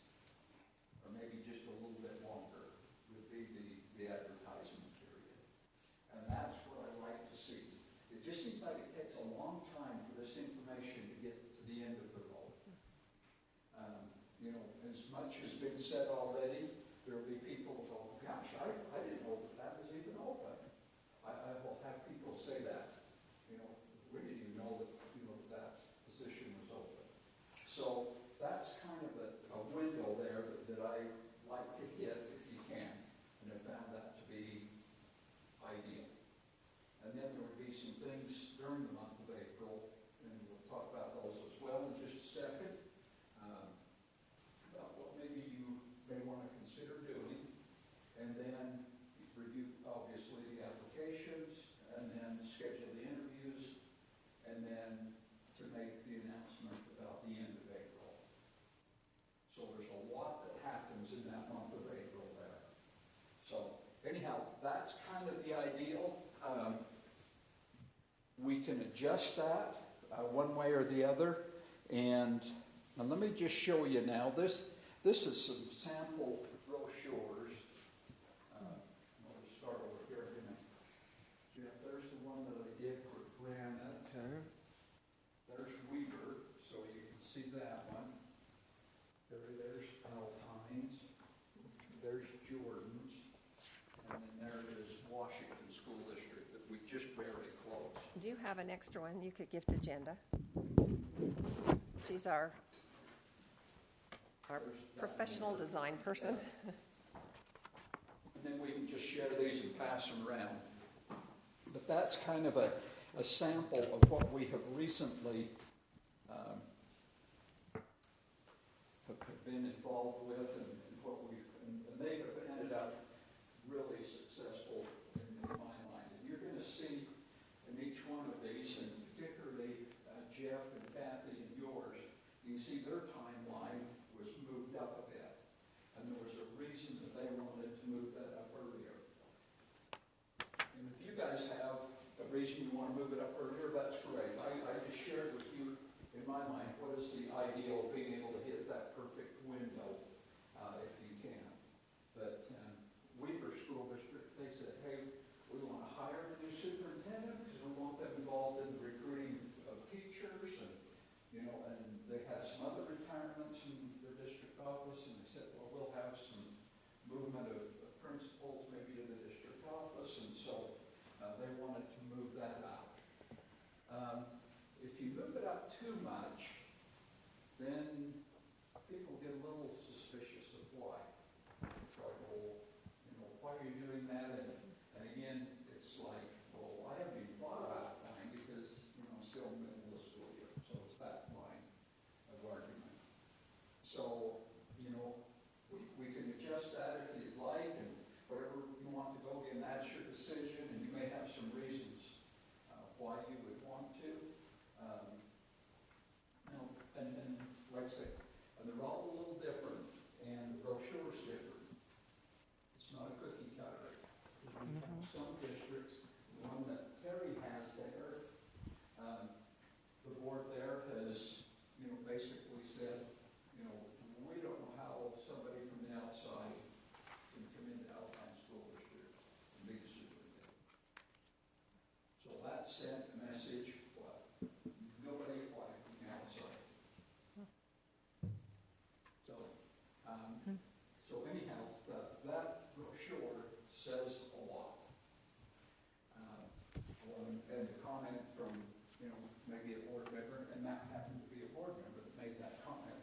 or maybe just a little bit longer would be the advertisement period. And that's what I like to see. It just seems like it takes a long time for this information to get to the end of the road. As much has been said already, there will be people who go, gosh, I didn't know that was even open. I will have people say that. When did you know that that position was open? So that's kind of a window there that I like to hit if you can, and I found that to be ideal. And then there would be some things during the month of April, and we'll talk about those as well in just a second, about what maybe you may want to consider doing, and then review, obviously, the applications, and then schedule the interviews, and then to make the announcement about the end of April. So there's a lot that happens in that month of April there. So anyhow, that's kind of the ideal. We can adjust that one way or the other. And let me just show you now. This is some sample brochures. I'll just start over here. Jeff, there's the one that I did for Granite. Okay. There's Weaver, so you can see that one. There's Alpines. There's Jordan's. And then there is Washington School District that we just barely closed. Do you have an extra one you could give to Jenda? She's our professional design person. And then we can just share these and pass them around. But that's kind of a sample of what we have recently have been involved with and what we've, and they have ended up really successful in my mind. And you're going to see in each one of these, and particularly Jeff and Kathy and yours, you can see their timeline was moved up a bit. And there was a reason that they wanted to move that up earlier. And if you guys have a reason you want to move it up earlier, that's great. I just shared with you, in my mind, what is the ideal of being able to hit that perfect window, if you can. But Weaver School District, they said, hey, we want to hire a new superintendent because we want them involved in the recruiting of teachers, and and they had some other retirements in their district office, and they said, well, we'll have some movement of principals maybe to the district office, and so they wanted to move that out. If you move it up too much, then people get a little suspicious of why. It's like, well, why are you doing that? And again, it's like, well, I haven't even thought about applying because, I'm still in the middle of the school year. So it's that line of argument. So, we can adjust that if you'd like, and whatever you want to go, again, that's your decision, and you may have some reasons why you would want to. And like I say, and they're all a little different, and the brochure's different. It's not a cookie cutter. Because we have some districts, the one that Terry has there, the board there has, basically said, we don't know how somebody from the outside can come into Alpine School District and be the superintendent. So that sent a message, what? Nobody applied from the outside. maybe a board member, and that happened to be a board member that made that comment.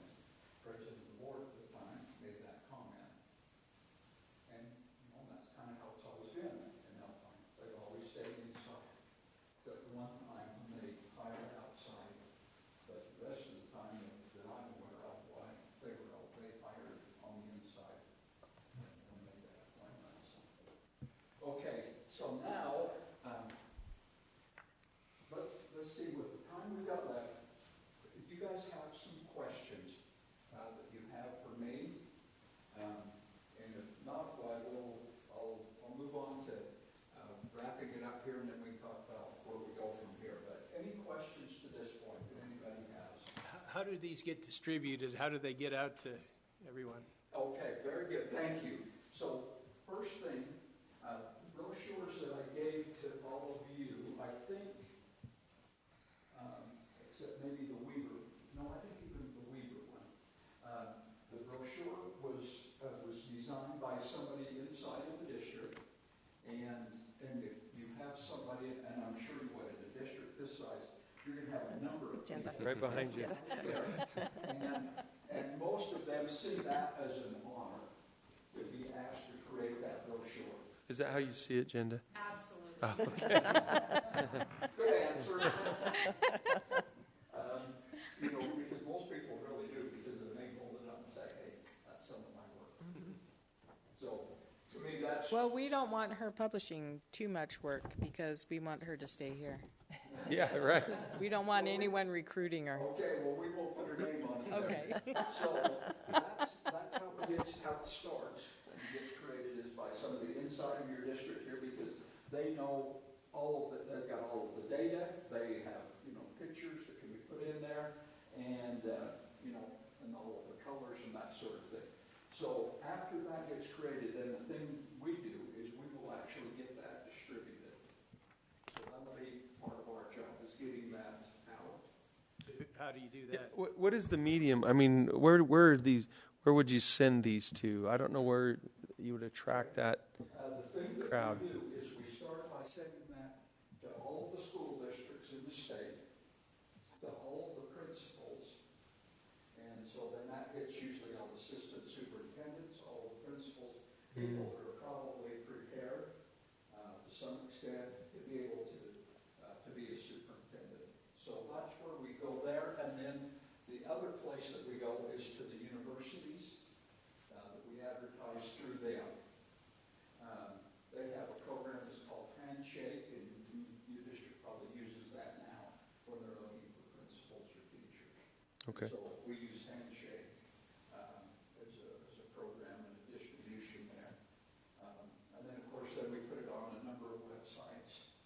President of the board at the time made that comment. And, that's kind of how it's always been in Alpine. They've always stayed inside. At one time, when they hired outside, but the rest of the time that I'm aware of, why they hired on the inside and made that appointment. Okay, so now, let's see, with the time we've got left, if you guys have some questions that you have for me, and if not, I'll move on to wrapping it up here, and then we can talk about where we go from here. But any questions to this point that anybody has? How do these get distributed? How do they get out to everyone? Okay, very good. Thank you. So first thing, brochures that I gave to all of you, I think, except maybe the Weaver. No, I think even the Weaver one. The brochure was designed by somebody inside of the district, and if you have somebody, and I'm sure you would, in a district this size, you're going to have a number of people. Right behind you. And most of them see that as an honor to be asked to create that brochure. Is that how you see it, Jenda? Absolutely. Oh, okay. Good answer. Because most people really do, because then they hold it up and say, hey, that's some of my work. So, to me, that's... Well, we don't want her publishing too much work because we want her to stay here. Yeah, right. We don't want anyone recruiting her. Okay, well, we won't put her name on it. Okay. So that's how it starts and it gets created, is by somebody inside of your district here, because they know all of it. They've got all of the data. They have pictures that can be put in there, and and all of the colors and that sort of thing. So after that gets created, then the thing we do is we will actually get that distributed. So that will be part of our job, is getting that out. How do you do that? What is the medium? I mean, where would you send these to? I don't know where you would attract that The thing that crowd. we do is we start by sending that to all of the school districts in the state, to all of the principals, and so then that hits usually all the assistant superintendents, all the principals, people that are probably prepared to some extent to be able to be a superintendent. So that's where we go there, and then the other place that we go is to the universities that we advertise through them. They have a program that's called Handshake, and your district probably uses that now when they're looking for principals or teachers. Okay. So we use Handshake as a program and a distribution there. And then, of course, then we put it on a number of websites.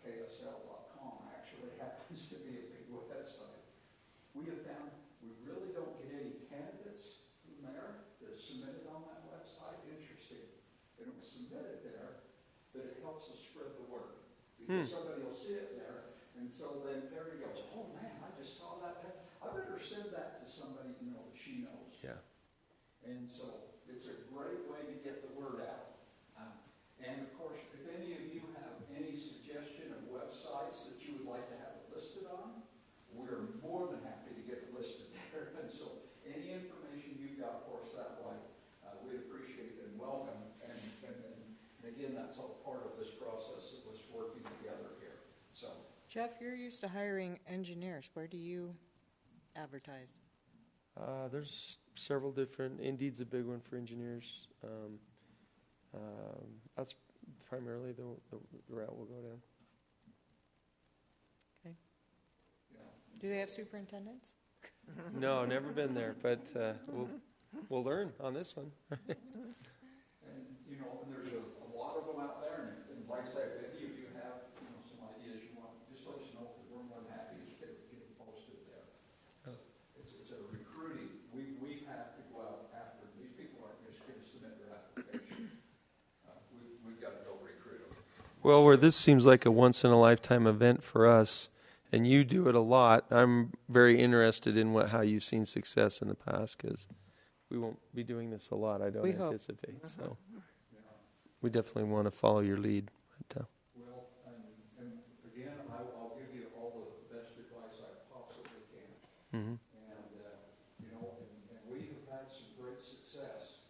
KSL.com actually happens to be a big website. We have found we really don't get any candidates from there that submitted on that website. Interesting. They don't submit it there, but it helps us spread the word. Because somebody will see it there, and so then Terry goes, oh man, I just saw that there. I better send that to somebody that she knows. Yeah. And so it's a great way to get the word out. And of course, if any of you have any suggestion of websites that you would like to have it listed on, we're more than happy to get it listed there. And so any information you've got for us that way, we'd appreciate it and welcome. And again, that's all part of this process of us working together here. So, Jeff, you're used to hiring engineers. Where do you advertise? There's several different. Indeed's a big one for engineers. That's primarily the route we'll go down. Okay. Do they have superintendents? No, never been there, but we'll learn on this one. and and there's a lot of them out there, and like I say, if any of you have some ideas you want, just let us know, because we're more than happy to get it posted there. Oh. It's a recruiting. We have to go out after these people. Aren't just going to submit their application. We've got to go recruit them. Well, where this seems like a once-in-a-lifetime event for us, and you do it a lot, I'm very interested in how you've seen success in the past, because we won't be doing this a lot, I don't anticipate. So we definitely want to follow your lead. But, well, and again, I'll give you all the Mhm. And, you know, and we have had some great success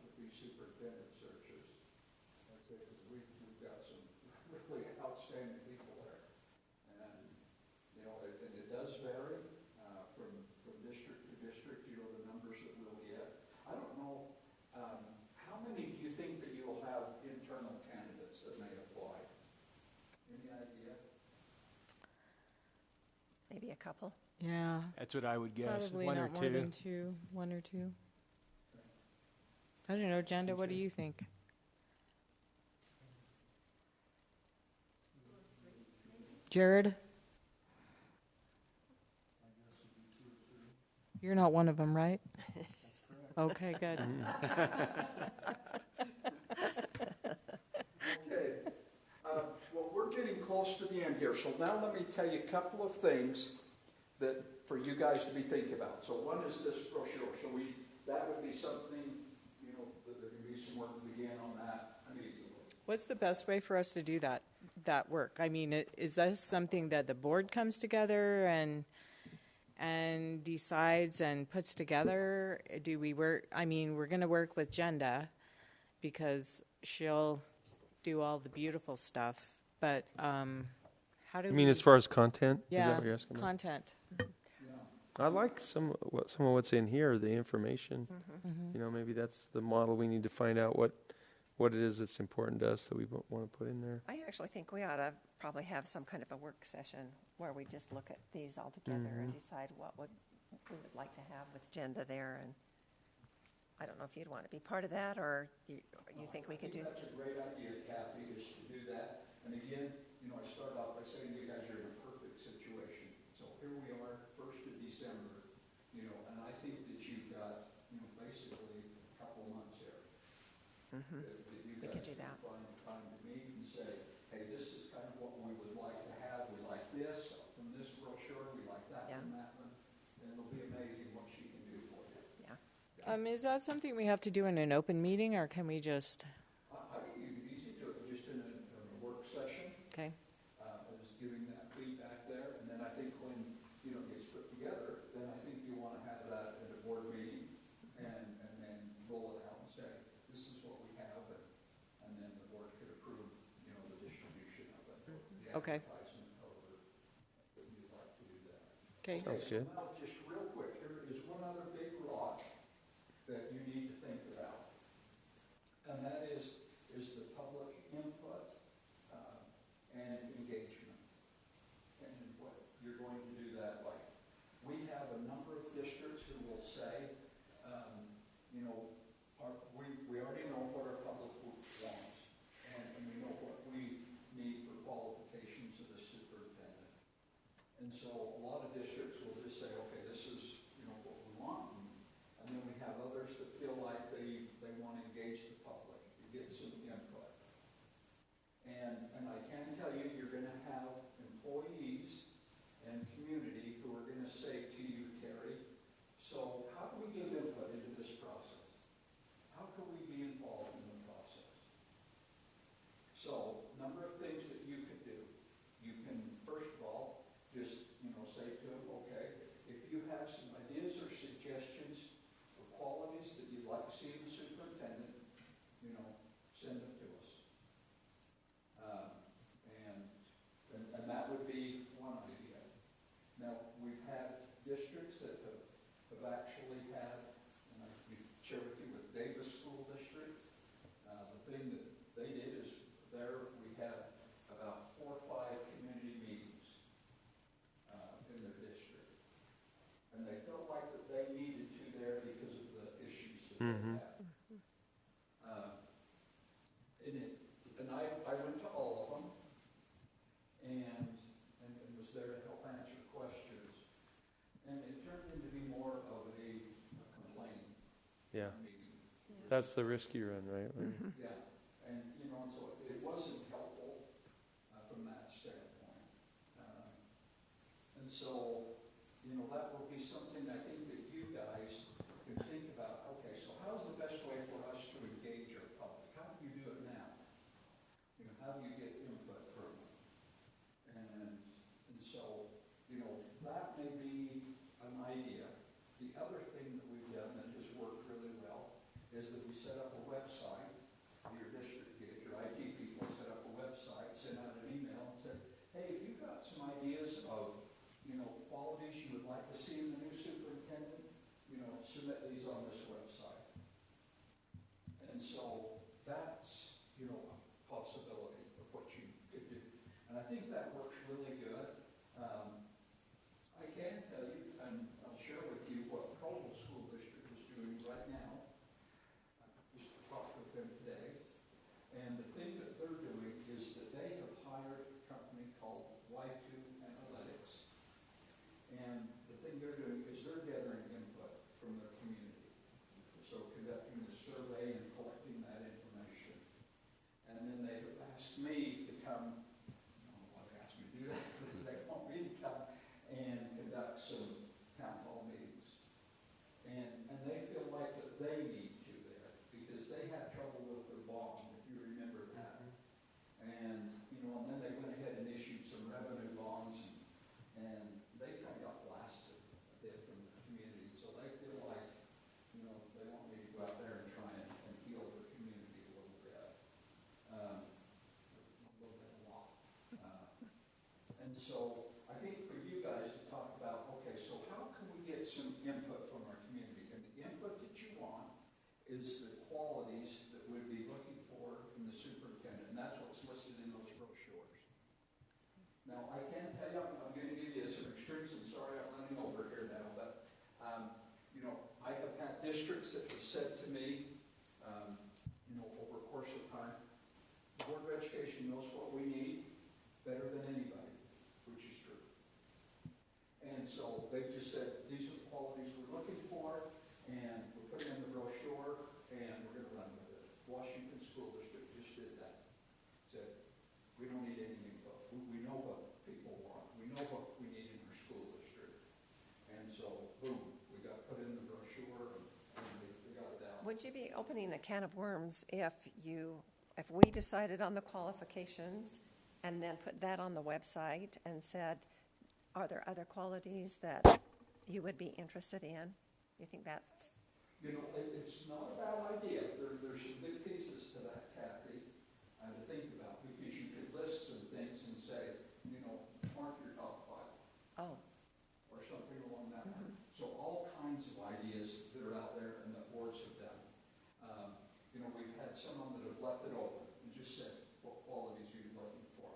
with these superintendent searches. Okay, because we've got some really outstanding people there. And, you know, and it does vary from district to district, you know, the numbers that we'll get. I don't know, how many do you think that you'll have internal candidates that may apply? Any idea? Maybe a couple. Yeah. That's what I would guess. Probably One or not more two. than two. One or two. I don't know, Janda, what do you think? Jared? You're not one of them, right? Okay, good. Okay. Well, we're getting close to the end here, so now let me tell you a couple of things that for you guys to be thinking about. So one is this brochure. So that would be something, you know, that there can be some work to begin on that immediately. What's the best way for us to do that work? I mean, is this something that the board comes together and decides and puts together? Do we work? I mean, we're going to work with Jenda because she'll do all the beautiful stuff. But how do You mean as far as content? Yeah, Is that what you're asking about? content. I like some of what's in here, the information. Mhm. You know, maybe that's the model. We need to find out what it is that's important to us that we want to put in there. I actually think we ought to probably have some kind of a work session where we just look at these all together and decide what we would like to have with Jenda there. And I don't know if you'd want to be part of that, or you think we could do. That's a great idea, Kathy, is to do that. And again, you know, I started off by saying you guys are in a perfect situation. So here we are, 1st of December, you know, and I think that you've got, you know, basically a couple of months here. We could do that. Find time to meet and say, hey, this is kind of what we would like to have. We like this from this brochure. We like that from that one. And it'll be amazing what she can do for you. Yeah. Is that something we have to do in an open meeting, or can we just? I think you could easily do it just in a work session. Okay. Just giving that feedback there. And then I think when, you know, it gets put together, then I think you want to have that at a board meeting and then roll it out and say, this is what we have, and then the board could approve, you know, the distribution of it. The Okay. advertisement, however, that you'd like to do that. Okay. Sounds good. So now, just real quick, here is one other big rock that you need to think about. And that is the public input and engagement. And what you're going to do that by. We have a number of districts who will say, you know, we already know what our public wants, and we know what we need for qualifications of the superintendent. And so a lot of districts will just say, okay, this is, you know, what we want. And then we have others that feel like they want to engage the public, to get some input. And I can tell you, you're going to have employees and community who are going to say to you, Terry, so how do we give input into this process? How can we be involved in the process? So, a number of things that you could do. You can, first of all, just, you know, say to them, okay, if you have some ideas or suggestions for qualities that you'd like to see in the superintendent, you know, send them to us. And that would be one idea. Now, we've had districts that have actually had, and I can share with you with Davis School District, the thing that they did is there we had about 4 or 5 community meetings in their district. And they felt like that they needed to there because of the issues that they had. And I went to all of them and was there to help answer questions. And it turned into be more of a complaining meeting. That's the risk you run, right? Yeah, and you know, and so it wasn't helpful from that standpoint. And so, you know, that will be something I think that you guys can think about. Okay, so how's the best way for us to engage our public? How do you do it now? You know, how do you get input from them? And so, you know, that may be is that we set up a website, your district did, your IT people set up a website, sent out an email and said, hey, if you've got some ideas of, qualities you would like to see in the new superintendent, submit these on this website. And so that's, a possibility of what you could do. And I think that works really good. I can tell you, and I'll share with you what Provo School District is doing right now. I just talked with them today. And the thing that they're doing is that they have hired a company called Y2 Analytics. And the thing they're doing is they're gathering input from their community. So conducting the survey and collecting that information. And then they have asked me to come, I don't know why they asked me to do that, but they want me to come and conduct some town hall meetings. And they feel like that they need to there because they had trouble with their bond, if you remember that. And, and then they went ahead and issued some revenue bonds and they kind of got blasted a bit from the community. So they feel like, they want me to go out there and try and heal their community a little bit. A lot. And so I think for you guys to talk about, okay, so how can we get some input from our community? And the input that you want is the qualities that we'd be looking for in the superintendent. And that's what's listed in those brochures. Now, I can tell you, I'm going to give you some experience, and sorry I'm running over here now, but, I have had districts that have said to me, over a course of time, the Board of Education knows what we need better than anybody, which is true. And so they've just said, these are the qualities we're looking for, and we're putting in the brochure, and we're going to run with it. Washington School District just did that. Said, we don't need any info. We know what people want. We know what we need in our school district. And so, boom, we got put in the brochure, and we got it out. Would you be opening a can of worms if we decided on the qualifications and then put that on the website and said, are there other qualities that you would be interested in? You think that's... It's not a bad idea. There's some big pieces to that, Kathy, to think about, because you could list some things and say, mark your top 5. Oh. Or something along that line. So all kinds of ideas that are out there and that boards have done. We've had someone that have left it open and just said, what qualities are you looking for?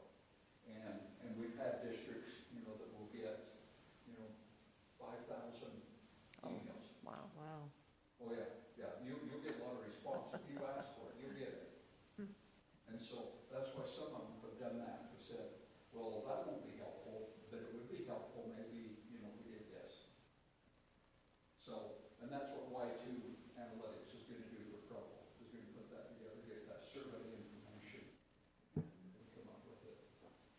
And we've had districts, that will get, 5,000 emails. Wow. Wow. Oh, yeah. You'll get a lot of response. If you ask for it, you'll get it. And so that's why some of them have done that. Have said, well, that won't be helpful, but it would be helpful maybe, we did this. So, and that's what Y2 Analytics is going to do for Provo. Is going to put that together, get that survey information, and come up with it.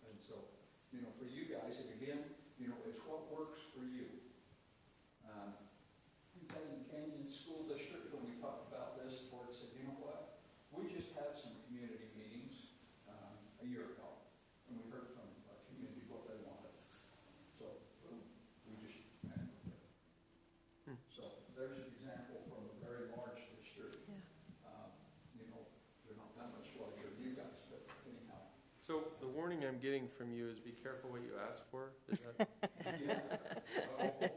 And so, for you guys, and again, it's what works for you. In Canyon School District, when we talked about this, the board said, you know what? We just had some community meetings a year ago, and we heard from our community what they wanted. So, boom, we just handled it. So, there's an example from a very large district. Yeah. They're not that much larger than you guys, but anyhow. So the warning I'm getting from you is be careful what you ask for. Is that... Exactly.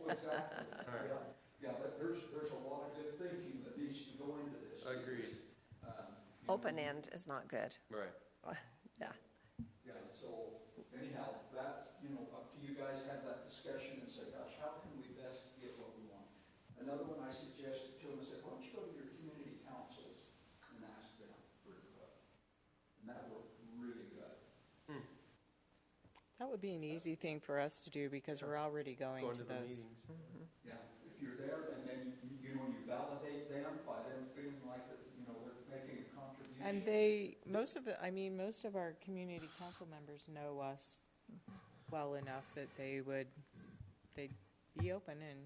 All right. Yeah, but there's a lot of good thinking that needs to go into this. Agreed. Open end is not good. Right. Yeah. Yeah, so anyhow, that's, up to you guys, have that discussion and say, gosh, how can we best get what we want? Another one I suggested to them, I said, why don't you go to your community councils and ask them for input? And that worked really good. That would be an easy thing for us to do because we're already going to the those. meetings. Yeah, if you're there and then, you validate them by them feeling like that, they're making a contribution. And most of our community council members know us well enough that they'd be open and...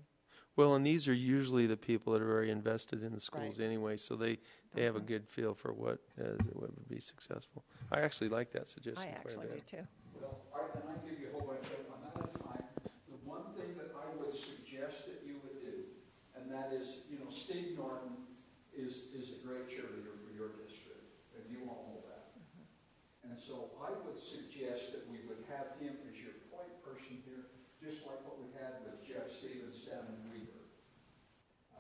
Well, and these are usually the people that are very invested in the schools Right. anyway, so they have a good feel for what would be successful. I actually like that suggestion. I actually do too. Well, I give you a whole bunch of them at a time. The one thing that I would suggest that you would do, and that is, Steve Norton is a just like what we had with Jeff Stevens down in Weaver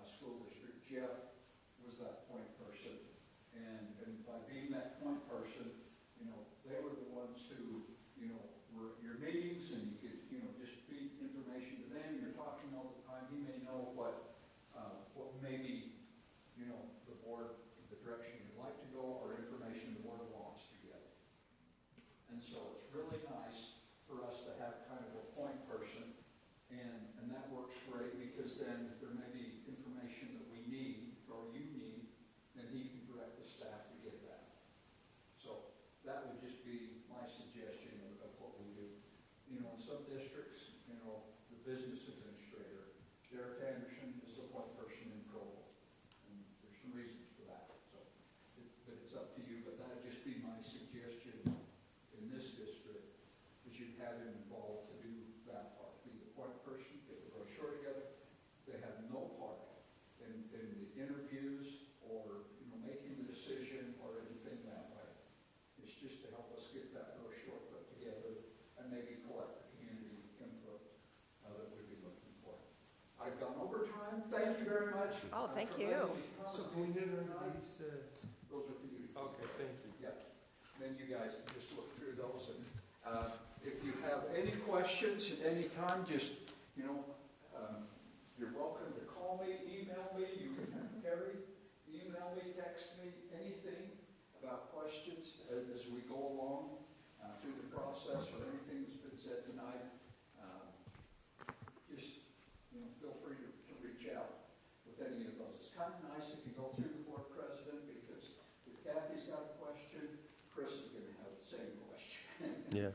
School District. Jeff was that point person, and by being that point person, they were the ones who, were at your meetings, and you could, just feed information to them. You're talking all the time. He may know what maybe, the board, the direction you'd like to go, or information the board wants to get. And so it's really nice for us to have kind of a point person, and that works great, because then there may be information that we need, or you need, and he can direct the staff to get that. So that would just be my suggestion of what we do. In some districts, the business administrator, Derek Anderson, is the point person in Provo. And there's some reasons for that. So, but it's up to you. But that would just be my suggestion in this district, is you have him involved to do that part. Be the point person, get the brochure together. They have no part in the interviews or making the decision or anything that way. It's just to help us get that brochure put together and maybe collect the community input that we'd be looking for. I've gone over time. Thank you very much. Oh, thank you. So can we get these? Those are for you. Okay, thank you. Yeah. Then you guys can just look through those. And if you have any questions at any time, just, you're welcome to call me, email me. You can have Terry email me, text me, anything about questions as we go along through the process, or anything that's been said tonight. Just feel free to reach out with any of those. It's kind of nice if you go through the board president, because if Kathy's got a question, Chris is going to have the same question. Yeah.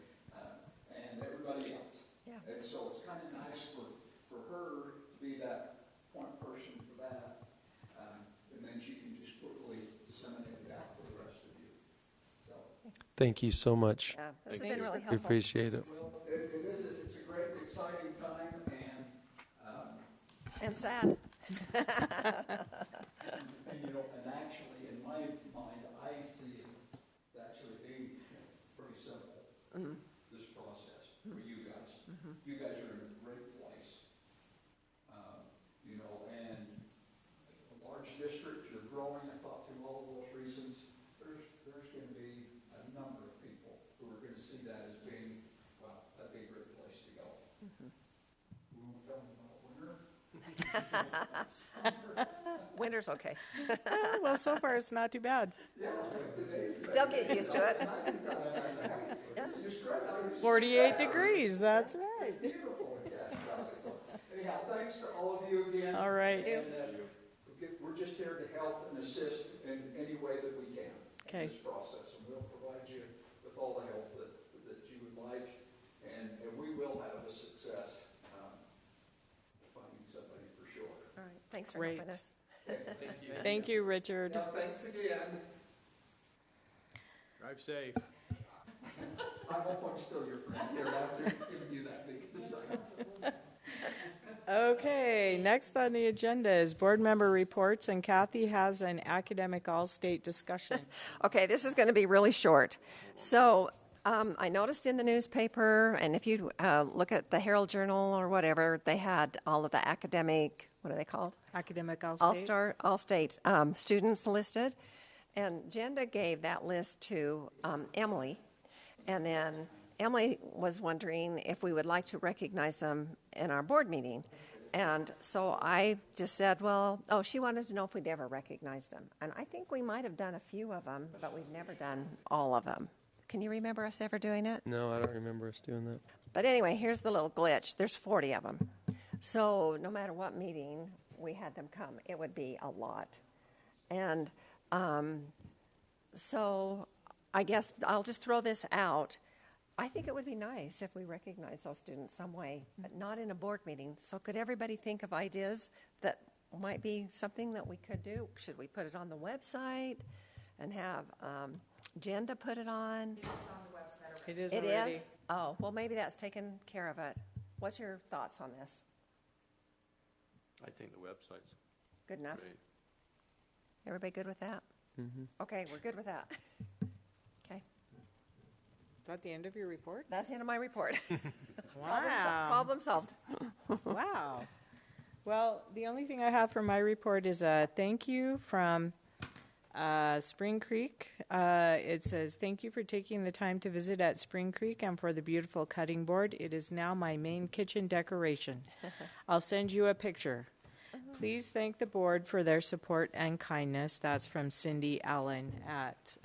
And everybody else. Yeah. And so it's kind of nice for her to be that point person for that. And then she can just quickly disseminate it out for the rest of you. So. Thank you so much. Yeah, this has been really We helpful. appreciate it. Well, it is. It's a great, exciting time, and sad. and actually, in my mind, I see it actually being pretty simple. Mm-hmm. This process for you guys. Mm-hmm. You guys are in a great place. And a large district, you're growing. I thought through all of those reasons, there's going to be a number of people who are going to see that as being, well, that'd be a great place to go. Mm-hmm. We won't tell them about winter. Winter's okay. Well, so far it's not too bad. They'll get used to it. Yeah. 48 degrees, that's right. Beautiful in Canada. So, anyhow, thanks to all of you again. All right. And, we're just here to help and assist in any way that we can in this process. And we'll provide you with all the help that you would like. And we will have a success finding somebody for sure. All right. Thanks for Great. helping us. Thank you. Thank you, Richard. Yeah, thanks again. Drive safe. I hope I'm still your friend here after giving you that big assignment. Okay, next on the agenda is board member reports, and Kathy has an academic all-state discussion. Okay, this is going to be really short. So I noticed in the newspaper, and if you look at the Herald Journal or whatever, they had all of the academic, what are they called? Academic all-state? All-state students listed. And Jenda gave that list to Emily. And then Emily was wondering if we would like to recognize them in our board meeting. And so I just said, she wanted to know if we'd ever recognized them. And I think we might have done a few of them, but we've never done all of them. Can you remember us ever doing it? No, I don't remember us doing that. But anyway, here's the little glitch. There's 40 of them. So no matter what meeting we had them come, it would be a lot. And so I guess I'll just throw this out. I think it would be nice if we recognize those students some way, but not in a board meeting. So could everybody think of ideas that might be something that we could do? Should we put it on the website and have Jenda put it on? It's on the website already. It is It already. is? Oh, well, maybe that's taken care of it. What's your thoughts on this? I think the website's Good enough? great. Everybody good with that? Mm-hmm. Okay, we're good with that. Okay. Is that the end of your report? That's the end of my report. Wow. Problem solved. Wow. Well, the only thing I have for my report is a thank you from Spring Creek. It says, thank you for taking the time to visit at Spring Creek and for the beautiful cutting board. It is now my main kitchen decoration. I'll send you a picture. Please thank the board for their support and kindness. That's from Cindy Allen at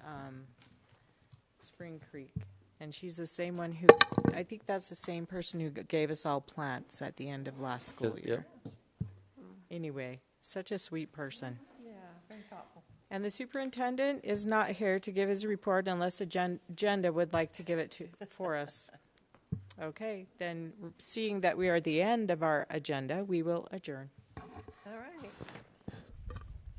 Spring Creek. And she's the same one who, I think that's the same person who gave us all plants at the end of last school year. Anyway, such a sweet person. Yeah, very thoughtful. And the superintendent is not here to give his report unless Agenda would like to give it for us. Okay, then seeing that we are at the end of our agenda, we will adjourn. All right.